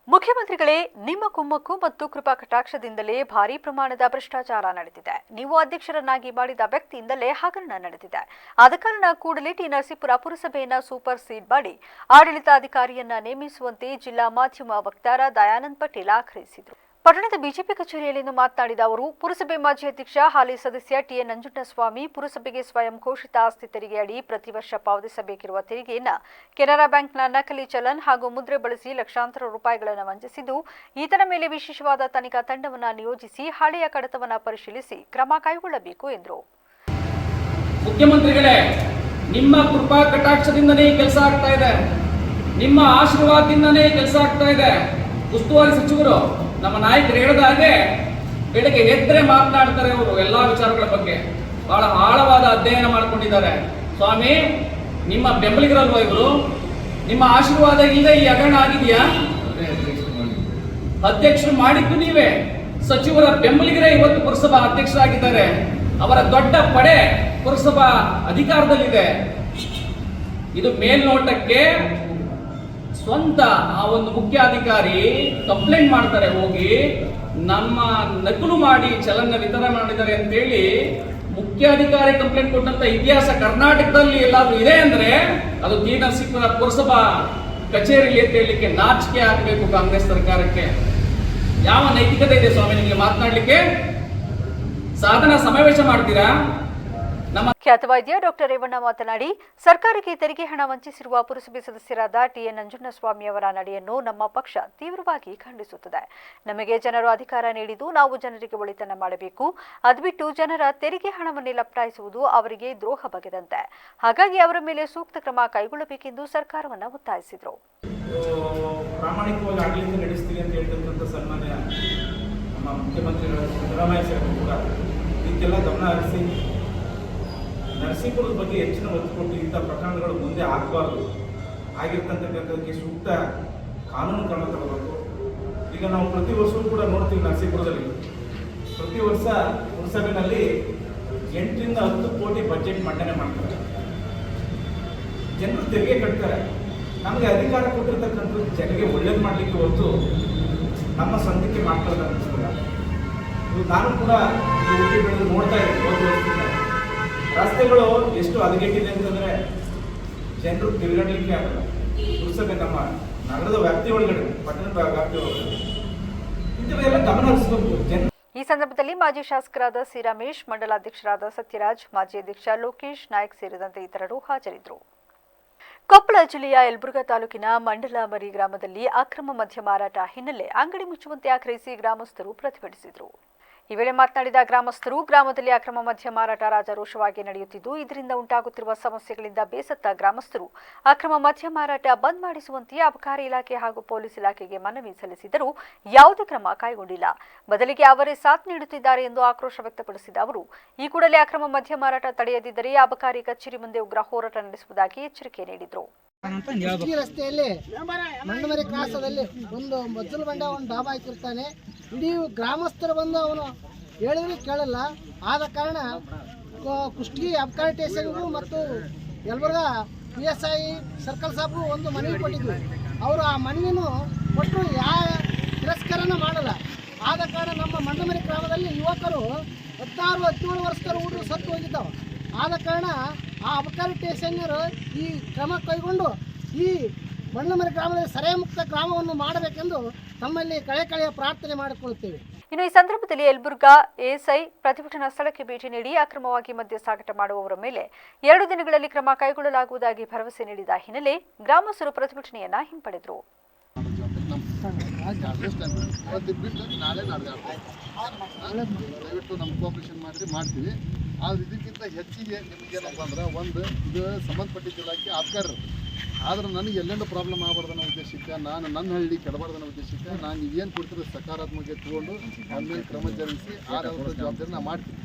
ಮುಖ್ಯಮಂತ್ರಿಗಳೇ, ನಿಮ್ಮ ಕುಮ್ಮಕ್ಕು ಮತ್ತು ಕೃಪಾ ಕಟಾಕ್ಷದಿಂದಲೇ ಭಾರೀ ಪ್ರಮಾಣದ ಭ್ರಷ್ಟಾಚಾರ ನಡೆದಿದೆ. ನೀವು ಅಧ್ಯಕ್ಷರನ್ನಾಗಿ ಮಾಡಿದ ವ್ಯಕ್ತಿಯಿಂದಲೇ ಹಗರಣ ನಡೆದಿದೆ. ಆದ ಕಾರಣ ಕೂಡಲೇ ಟಿ ನರಸೀಪುರ ಪುರಸಭೆಯನ್ನ ಸೂಪರ್ ಸೀಡ್ ಮಾಡಿ ಆಡಳಿತಾಧಿಕಾರಿಯನ್ನ ನೇಮಿಸುವಂತೆ ಜಿಲ್ಲಾ ಮಾಧ್ಯಮ ವಕ್ತಾರ ದಯಾನಂದ್ ಪಟೇಲ್ ಆಗ್ರಹಿಸಿದರು. ಪಟ್ಟಣದ ಬಿಜೆಪಿ ಕಚೇರಿಯಲ್ಲಿಂದು ಮಾತನಾಡಿದ ಅವರು, ಪುರಸಭೆ ಮಾಜಿ ಅಧ್ಯಕ್ಷ ಹಾಲಿ ಸದಸ್ಯ ಟಿಎನ್ ನಂಜುಂಡಸ್ವಾಮಿ ಪುರಸಭೆಗೆ ಸ್ವಯಂ ಘೋಷಿತ ಆಸ್ತಿ ತೆರಿಗೆ ಅಡಿ ಪ್ರತಿ ವರ್ಷ ಪಾವತಿಸಬೇಕಿರುವ ತೆರಿಗೆಯನ್ನು ಕೆನರಾ ಬ್ಯಾಂಕ್ನ ನಕಲಿ ಚಲನ್ ಹಾಗೂ ಮುದ್ರೆ ಬಳಸಿ ಲಕ್ಷಾಂತರ ರೂಪಾಯಿಗಳನ್ನು ವಂಚಿಸಿದ್ದು, ಈತನ ಮೇಲೆ ವಿಶೇಷವಾದ ತನಿಖಾ ತಂಡವನ್ನು ನಿಯೋಜಿಸಿ ಹಳೆಯ ಕಡತವನ್ನು ಪರಿಶೀಲಿಸಿ ಕ್ರಮ ಕೈಗೊಳ್ಳಬೇಕು ಎಂದರು. ಮುಖ್ಯಮಂತ್ರಿಗಳೇ, ನಿಮ್ಮ ಕೃಪಾ ಕಟಾಕ್ಷದಿಂದನೇ ಕೆಲಸ ಆಗ್ತಾ ಇದೆ, ನಿಮ್ಮ ಆಶೀರ್ವಾದದಿಂದನೇ ಕೆಲಸ ಆಗ್ತಾ ಇದೆ. ಉಸ್ತುವಾರಿ ಸಚಿವರು ನಮ್ಮ ನಾಯಕರು ಹೇಳಿದ ಹಾಗೆ ಬೆಳಗ್ಗೆ ಎದ್ರೆ ಮಾತನಾಡ್ತಾರೆ. ಅವರು ಎಲ್ಲಾ ವಿಚಾರಗಳ ಬಗ್ಗೆ ಬಹಳ ಆಳವಾದ ಅಧ್ಯಯನ ಮಾಡಿಕೊಂಡಿದ್ದಾರೆ. ಸ್ವಾಮಿ, ನಿಮ್ಮ ಬೆಂಬಲಿಗರಲ್ವ ಇವರು? ನಿಮ್ಮ ಆಶೀರ್ವಾದ ಇಲ್ಲದೆ ಈ ಹಗರಣ ಆಗಿದೆಯಾ? ಅಧ್ಯಕ್ಷರು ಮಾಡಿದ್ದು ನೀವೇ, ಸಚಿವರ ಬೆಂಬಲಿಗರೇ ಇವತ್ತು ಪುರಸಭಾ ಅಧ್ಯಕ್ಷರಾಗಿದ್ದಾರೆ. ಅವರ ದೊಡ್ಡ ಪಡೆ ಪುರಸಭಾ ಅಧಿಕಾರದಲ್ಲಿದೆ. ಇದು ಮೇಲ್ನೋಟಕ್ಕೆ ಸ್ವಂತ ಆ ಒಂದು ಮುಖ್ಯಾಧಿಕಾರಿ ಕಂಪ್ಲೇಂಟ್ ಮಾಡ್ತಾರೆ, ಹೋಗಿ ನಮ್ಮ ನಕಲು ಮಾಡಿ ಚಲನ ವಿತರಣೆ ಮಾಡಿದ್ದಾರೆ ಅಂತೇಳಿ ಮುಖ್ಯಾಧಿಕಾರಿ ಕಂಪ್ಲೇಂಟ್ ಕೊಟ್ಟಂತ ಇತಿಹಾಸ ಕರ್ನಾಟಕದಲ್ಲಿ ಎಲ್ಲಾದ್ರೂ ಇದೆ ಅಂದ್ರೆ ಅದು ಟಿ ನರಸೀಪುರ ಪುರಸಭಾ ಕಚೇರಿಯಲ್ಲಿ ಅಂತ ಹೇಳಲಿಕ್ಕೆ ನಾಚಿಕೆ ಆಗಬೇಕು ಕಾಂಗ್ರೆಸ್ ಸರ್ಕಾರಕ್ಕೆ. ಯಾವ ನೈತಿಕತೆ ಇದೆ ಸ್ವಾಮಿ ನಿಮಗೆ ಮಾತನಾಡಲಿಕ್ಕೆ? ಸಾಧನ ಸಮಾವೇಶ ಮಾಡ್ತೀರಾ? ನಮ್ಮ ಖ್ಯಾತ ವೈದ್ಯ ಡಾಕ್ಟರ್ ರೇವಣ್ಣ ಮಾತನಾಡಿ, ಸರ್ಕಾರಕ್ಕೆ ತೆರಿಗೆ ಹಣ ವಂಚಿಸಿರುವ ಪುರಸಭೆ ಸದಸ್ಯರಾದ ಟಿಎನ್ ನಂಜುಂಡಸ್ವಾಮಿ ಅವರ ನಡೆಯನ್ನು ನಮ್ಮ ಪಕ್ಷ ತೀವ್ರವಾಗಿ ಖಂಡಿಸುತ್ತದೆ. ನಮಗೆ ಜನರು ಅಧಿಕಾರ ನೀಡಿದ್ದು ನಾವು ಜನರಿಗೆ ಒಳಿತನ್ನ ಮಾಡಬೇಕು. ಅದ್ಬಿಟ್ಟು ಜನರ ತೆರಿಗೆ ಹಣವನ್ನೇ ಲಪ್ಟಾಯಿಸುವುದು ಅವರಿಗೆ ದ್ರೋಹ ಬಗೆದಂತೆ. ಹಾಗಾಗಿ ಅವರ ಮೇಲೆ ಸೂಕ್ತ ಕ್ರಮ ಕೈಗೊಳ್ಳಬೇಕೆಂದು ಸರ್ಕಾರವನ್ನು ಒತ್ತಾಯಿಸಿದರು. ಪ್ರಾಮಾಣಿಕವಾಗಿ ಆಡಳಿತ ನಡೆಸ್ತೀವಿ ಅಂತ ಹೇಳ್ತಕ್ಕಂಥ ಸನ್ಮಾನ್ಯ ನಮ್ಮ ಮುಖ್ಯಮಂತ್ರಿಗಳ ಸಿದ್ದರಾಮಯ್ಯ ಸಾಹೇಬರು ಕೂಡ ಇದಕ್ಕೆಲ್ಲ ಗಮನ ಹರಿಸಿ ನರಸೀಪುರದ ಬಗ್ಗೆ ಹೆಚ್ಚಿನ ಒತ್ತು ಕೊಟ್ಟು ಇಂಥ ಪ್ರಕರಣಗಳು ಮುಂದೆ ಆಗಬಾರ್ದು, ಆಗಿರ್ತಕ್ಕಂಥದ್ದಕ್ಕೆ ಸೂಕ್ತ ಕಾನೂನು ಕ್ರಮ ತಗೋಬೇಕು. ಈಗ ನಾವು ಪ್ರತಿ ವರ್ಷವೂ ಕೂಡ ನೋಡ್ತೀವಿ, ನರಸೀಪುರದಲ್ಲಿ ಪ್ರತಿ ವರ್ಷ ಪುರಸಭೆಯಲ್ಲಿ 8 ರಿಂದ 10 ಕೋಟಿ ಬಜೆಟ್ ಮಂಡನೆ ಮಾಡ್ತಾರೆ. ಜನರು ತೆರಿಗೆ ಕಟ್ತಾರೆ. ನಮಗೆ ಅಧಿಕಾರ ಕೊಟ್ಟಿರ್ತಕ್ಕಂಥದ್ದು ಜನರಿಗೆ ಒಳ್ಳೇದು ಮಾಡಲಿಕ್ಕೆ ಹೊರತು ನಮ್ಮ ಸ್ವಂತಕ್ಕೆ ಮಾಡ್ಕೊಳ್ಳೋದು ಅನಿಸ್ತಿಲ್ಲ. ನಾನು ಕೂಡ ಹುಟ್ಟಿ ಬೆಳೆದು ನೋಡ್ತಾ ಇದ್ದೀನಿ. ರಸ್ತೆಗಳು ಎಷ್ಟು ಹದಗೆಟ್ಟಿದೆ ಅಂತಂದರೆ ಜನರು ತಿರುಗಾಡಲಿಕ್ಕೆ ಆಗಲ್ಲ. ಪುರಸಭೆ ನಮ್ಮ ನಗರದ ವ್ಯಾಪ್ತಿ ಒಳಗಡೆ, ಪಟ್ಟಣದ ವ್ಯಾಪ್ತಿ ಒಳಗಡೆ ಇಂಥವೆಲ್ಲ ಗಮನ ಹರಿಸಬೇಕು. ಈ ಸಂದರ್ಭದಲ್ಲಿ ಮಾಜಿ ಶಾಸಕರಾದ ಸಿ ರಮೇಶ್, ಮಂಡಲಾಧ್ಯಕ್ಷರಾದ ಸತ್ಯರಾಜ್, ಮಾಜಿ ಅಧ್ಯಕ್ಷ ಲೋಕೇಶ್ ನಾಯ್ಕ್ ಸೇರಿದಂತೆ ಇತರರು ಹಾಜರಿದ್ದರು. ಕೊಪ್ಪಳ ಜಿಲ್ಲೆಯ ಯಲಬುರ್ಗಾ ತಾಲೂಕಿನ ಮಂಡಲಮರಿ ಗ್ರಾಮದಲ್ಲಿ ಅಕ್ರಮ ಮದ್ಯ ಮಾರಾಟ ಹಿನ್ನೆಲೆ ಅಂಗಡಿ ಮುಚ್ಚುವಂತೆ ಆಗ್ರಹಿಸಿ ಗ್ರಾಮಸ್ಥರು ಪ್ರತಿಭಟಿಸಿದರು. ಈ ವೇಳೆ ಮಾತನಾಡಿದ ಗ್ರಾಮಸ್ಥರು, ಗ್ರಾಮದಲ್ಲಿ ಅಕ್ರಮ ಮದ್ಯ ಮಾರಾಟ ರಾಜಾರೋಷವಾಗಿ ನಡೆಯುತ್ತಿದ್ದು, ಇದರಿಂದ ಉಂಟಾಗುತ್ತಿರುವ ಸಮಸ್ಯೆಗಳಿಂದ ಬೇಸತ್ತ ಗ್ರಾಮಸ್ಥರು ಅಕ್ರಮ ಮದ್ಯ ಮಾರಾಟ ಬಂದ್ ಮಾಡಿಸುವಂತೆ ಅಬಕಾರಿ ಇಲಾಖೆ ಹಾಗೂ ಪೊಲೀಸ್ ಇಲಾಖೆಗೆ ಮನವಿ ಸಲ್ಲಿಸಿದರೂ ಯಾವುದೇ ಕ್ರಮ ಕೈಗೊಂಡಿಲ್ಲ. ಬದಲಿಗೆ ಅವರೇ ಸಾಥ್ ನೀಡುತ್ತಿದ್ದಾರೆ ಎಂದು ಆಕ್ರೋಶ ವ್ಯಕ್ತಪಡಿಸಿದ ಅವರು, ಈ ಕೂಡಲೇ ಅಕ್ರಮ ಮದ್ಯ ಮಾರಾಟ ತಡೆಯದಿದ್ದರೆ ಅಬಕಾರಿ ಕಚೇರಿ ಮುಂದೆ ಉಗ್ರ ಹೋರಾಟ ನಡೆಸುವುದಾಗಿ ಎಚ್ಚರಿಕೆ ನೀಡಿದರು. ಈ ರಸ್ತೆಯಲ್ಲಿ ಮಂಡಮರಿ ಕ್ರಾಸದಲ್ಲಿ ಒಂದು ಮಜ್ಜಲು ಬಂಡ ಒಂದು ಡಾಬಾ ಹಾಕಿರ್ತಾನೆ. ಇಡೀ ಗ್ರಾಮಸ್ಥರು ಬಂದು ಅವನು ಹೇಳಿದ್ರೆ ಕೇಳಲ್ಲ. ಆದ ಕಾರಣ ಕುಷ್ಟಗಿ ಅಬಕಾರಿ ಸ್ಟೇಷನ್ಗೂ ಮತ್ತು ಯಲಬುರ್ಗಾ PSI ಸರ್ಕಲ್ ಸಾಬ್ಗೂ ಒಂದು ಮನವಿ ಕೊಟ್ಟಿದ್ವಿ. ಅವರು ಆ ಮನವಿನೂ ಕೊಟ್ಟರು, ಯಾವ ತಿರಸ್ಕಾರನ ಮಾಡಲ್ಲ. ಆದ ಕಾರಣ ನಮ್ಮ ಮಂಡಮರಿ ಗ್ರಾಮದಲ್ಲಿ ಯುವಕರು 16-17 ವರ್ಷದವರು ಹುಡುಗರು ಸತ್ತು ಹೋಗಿದ್ದಾವೆ. ಆದ ಕಾರಣ ಆ ಅಬಕಾರಿ ಸ್ಟೇಷನ್ನರು ಈ ಕ್ರಮ ಕೈಗೊಂಡು ಈ ಮಂಡಮರಿ ಗ್ರಾಮದಲ್ಲಿ ಸೆರೆ ಮುಕ್ತ ಗ್ರಾಮವನ್ನು ಮಾಡಬೇಕೆಂದು ತಮ್ಮಲ್ಲಿ ಕಳೆಕಳೆಯ ಪ್ರಾರ್ಥನೆ ಮಾಡಿಕೊಳ್ಳುತ್ತೇವೆ. ಇನ್ನು ಈ ಸಂದರ್ಭದಲ್ಲಿ ಯಲಬುರ್ಗಾ ಎಎಸ್ಐ ಪ್ರತಿಭಟನಾ ಸ್ಥಳಕ್ಕೆ ಭೇಟಿ ನೀಡಿ ಅಕ್ರಮವಾಗಿ ಮದ್ಯ ಸಾಗಾಟ ಮಾಡುವವರ ಮೇಲೆ 2 ದಿನಗಳಲ್ಲಿ ಕ್ರಮ ಕೈಗೊಳ್ಳಲಾಗುವುದಾಗಿ ಭರವಸೆ ನೀಡಿದ ಹಿನ್ನೆಲೆ ಗ್ರಾಮಸ್ಥರು ಪ್ರತಿಭಟನೆಯನ್ನ ಹಿಂಪಡೆದರು. ದಯವಿಟ್ಟು ನಮ್ಮ ಕೋಆಪರೇಷನ್ ಮಾಡಿದ್ರೆ ಮಾಡ್ತೀವಿ. ಆದ್ರೆ ಇದಕ್ಕಿಂತ ಹೆಚ್ಚಿಗೆ ನಿಮಗೇನಪ್ಪ ಅಂದ್ರೆ, ಒಂದು ಇದು ಸಂಬಂಧಪಟ್ಟಿದ್ದ ಇಲಾಖೆ ಆಬ್ಕಾರರು. ಆದ್ರೆ ನನಗೆ ಎಲ್ಲೆಂದು ಪ್ರಾಬ್ಲಮ್ ಆಗಬಾರ್ದನ್ನೋ ಉದ್ದೇಶಕ್ಕೆ, ನಾನು ನನ್ನ ಹಳ್ಳಿ ಕೆಡಬಾರ್ದನ್ನೋ ಉದ್ದೇಶಕ್ಕೆ ನಾನು ಏನು ಕೊಡ್ತಿರೋ ಸಕಾರಾತ್ಮಕ ಎತ್ಕೊಂಡು ಆಮೇಲೆ ಕ್ರಮ ಜರುಗಿಸಿ ಜವಾಬ್ದಾರಿ ನಾನು ಮಾಡ್ತೀನಿ.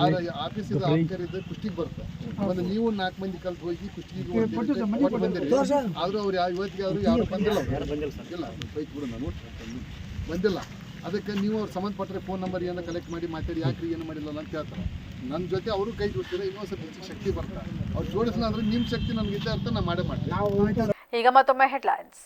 ಆದರೆ ಆಫೀಸಿದ ಆಬ್ಕಾರಿದ್ದು ಕುಷ್ಟಿಗೆ ಬರುತ್ತೆ. ಒಂದು ನೀವು 4 ಮಂದಿ ಕಲ್ತು ಹೋಗಿ ಕುಷ್ಟಿಗೆ ಕೊಟ್ಟು ಬಂದಿರಿ. ಆದರೂ ಅವ್ರು ಇವತ್ತಿಗೆ ಅವರು ಯಾರು ಬಂದಿಲ್ಲ. ಇಲ್ಲ ಬೈಕ್ ಬಿಡು, ನಾನು ಬಂದಿಲ್ಲ. ಅದಕ್ಕೆ ನೀವು ಅವ್ರು ಸಂಬಂಧಪಟ್ಟರೆ ಫೋನ್ ನಂಬರ್ ಏನೋ ಕಲೆಕ್ಟ್ ಮಾಡಿ ಮಾತಾಡಿ ಯಾಕ್ರಿ ಏನು ಮಾಡಿಲ್ಲ ಅಂತ ಹೇಳ್ತಾರೆ. ನನ್ನ ಜೊತೆ ಅವರು ಕೈ ಜೋಡಿಸಿದ್ರೆ ಇನ್ನೊಂದು ಸ್ವಲ್ಪ ಹೆಚ್ಚಿಗೆ ಶಕ್ತಿ ಬರ್ತಾರೆ. ಅವ್ರು ಜೋಡಿಸಿಲ್ಲ ಅಂದ್ರೆ ನಿಮ್ಮ ಶಕ್ತಿ ನನಗೆ ಇದ್ದ ಅರ್ಥ ನಾನು ಮಾಡೇ ಮಾಡ್ತೀನಿ. ಈಗ ಮತ್ತೊಮ್ಮೆ ಹೆಡ್ಲೈನ್ಸ್.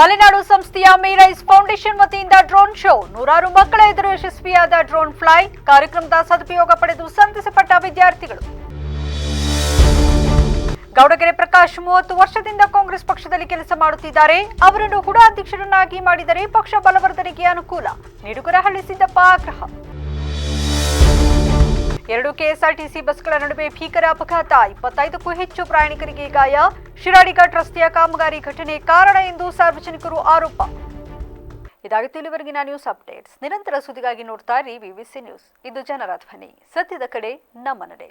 ಮಲೆನಾಡು ಸಂಸ್ಥೆಯ ಮೀರೈಸ್ ಫೌಂಡೇಶನ್ ವತಿಯಿಂದ ಡ್ರೋನ್ ಶೋ, 100 ಮಕ್ಕಳ ಎದುರು ಯಶಸ್ವಿಯಾದ ಡ್ರೋನ್ ಫ್ಲೈ. ಕಾರ್ಯಕ್ರಮದ ಸದುಪಯೋಗ ಪಡೆದು ಸಂತಸಪಟ್ಟ ವಿದ್ಯಾರ್ಥಿಗಳು. ಗೌಡಗೆರೆ ಪ್ರಕಾಶ್ 30 ವರ್ಷದಿಂದ ಕಾಂಗ್ರೆಸ್ ಪಕ್ಷದಲ್ಲಿ ಕೆಲಸ ಮಾಡುತ್ತಿದ್ದಾರೆ. ಅವರನ್ನು ಹುಡ ಅಧ್ಯಕ್ಷರನ್ನಾಗಿ ಮಾಡಿದರೆ ಪಕ್ಷ ಬಲವರ್ಧನೆಗೆ ಅನುಕೂಲ. ನಿಡುಗರಹಳ್ಳಿ ಸಿದ್ದಪ್ಪ ಆಗ್ರಹ. 2 ಕೆಎಸ್ಆರ್ಟಿಸಿ ಬಸ್ಗಳ ನಡುವೆ ಭೀಕರ ಅಪಘಾತ, 25ಕ್ಕೂ ಹೆಚ್ಚು ಪ್ರಯಾಣಿಕರಿಗೆ ಗಾಯ. ಶಿರಾಡಿಘಾಟ್ ರಸ್ತೆಯ ಕಾಮಗಾರಿ ಘಟನೆ ಕಾರಣ ಎಂದು ಸಾರ್ವಜನಿಕರು ಆರೋಪ. ಇದಾಗಿತ್ತು ಇಲ್ಲಿವರೆಗಿನ ನ್ಯೂಸ್ ಅಪ್ಡೇಟ್ಸ್. ನಿರಂತರ ಸುದ್ದಿಗಾಗಿ ನೋಡ್ತಾ ಇರಿ ವಿವಿಸಿ ನ್ಯೂಸ್. ಇದು ಜನರ ಧ್ವನಿ, ಸತ್ಯದ ಕಡೆ ನಮ್ಮ ನಡೆ.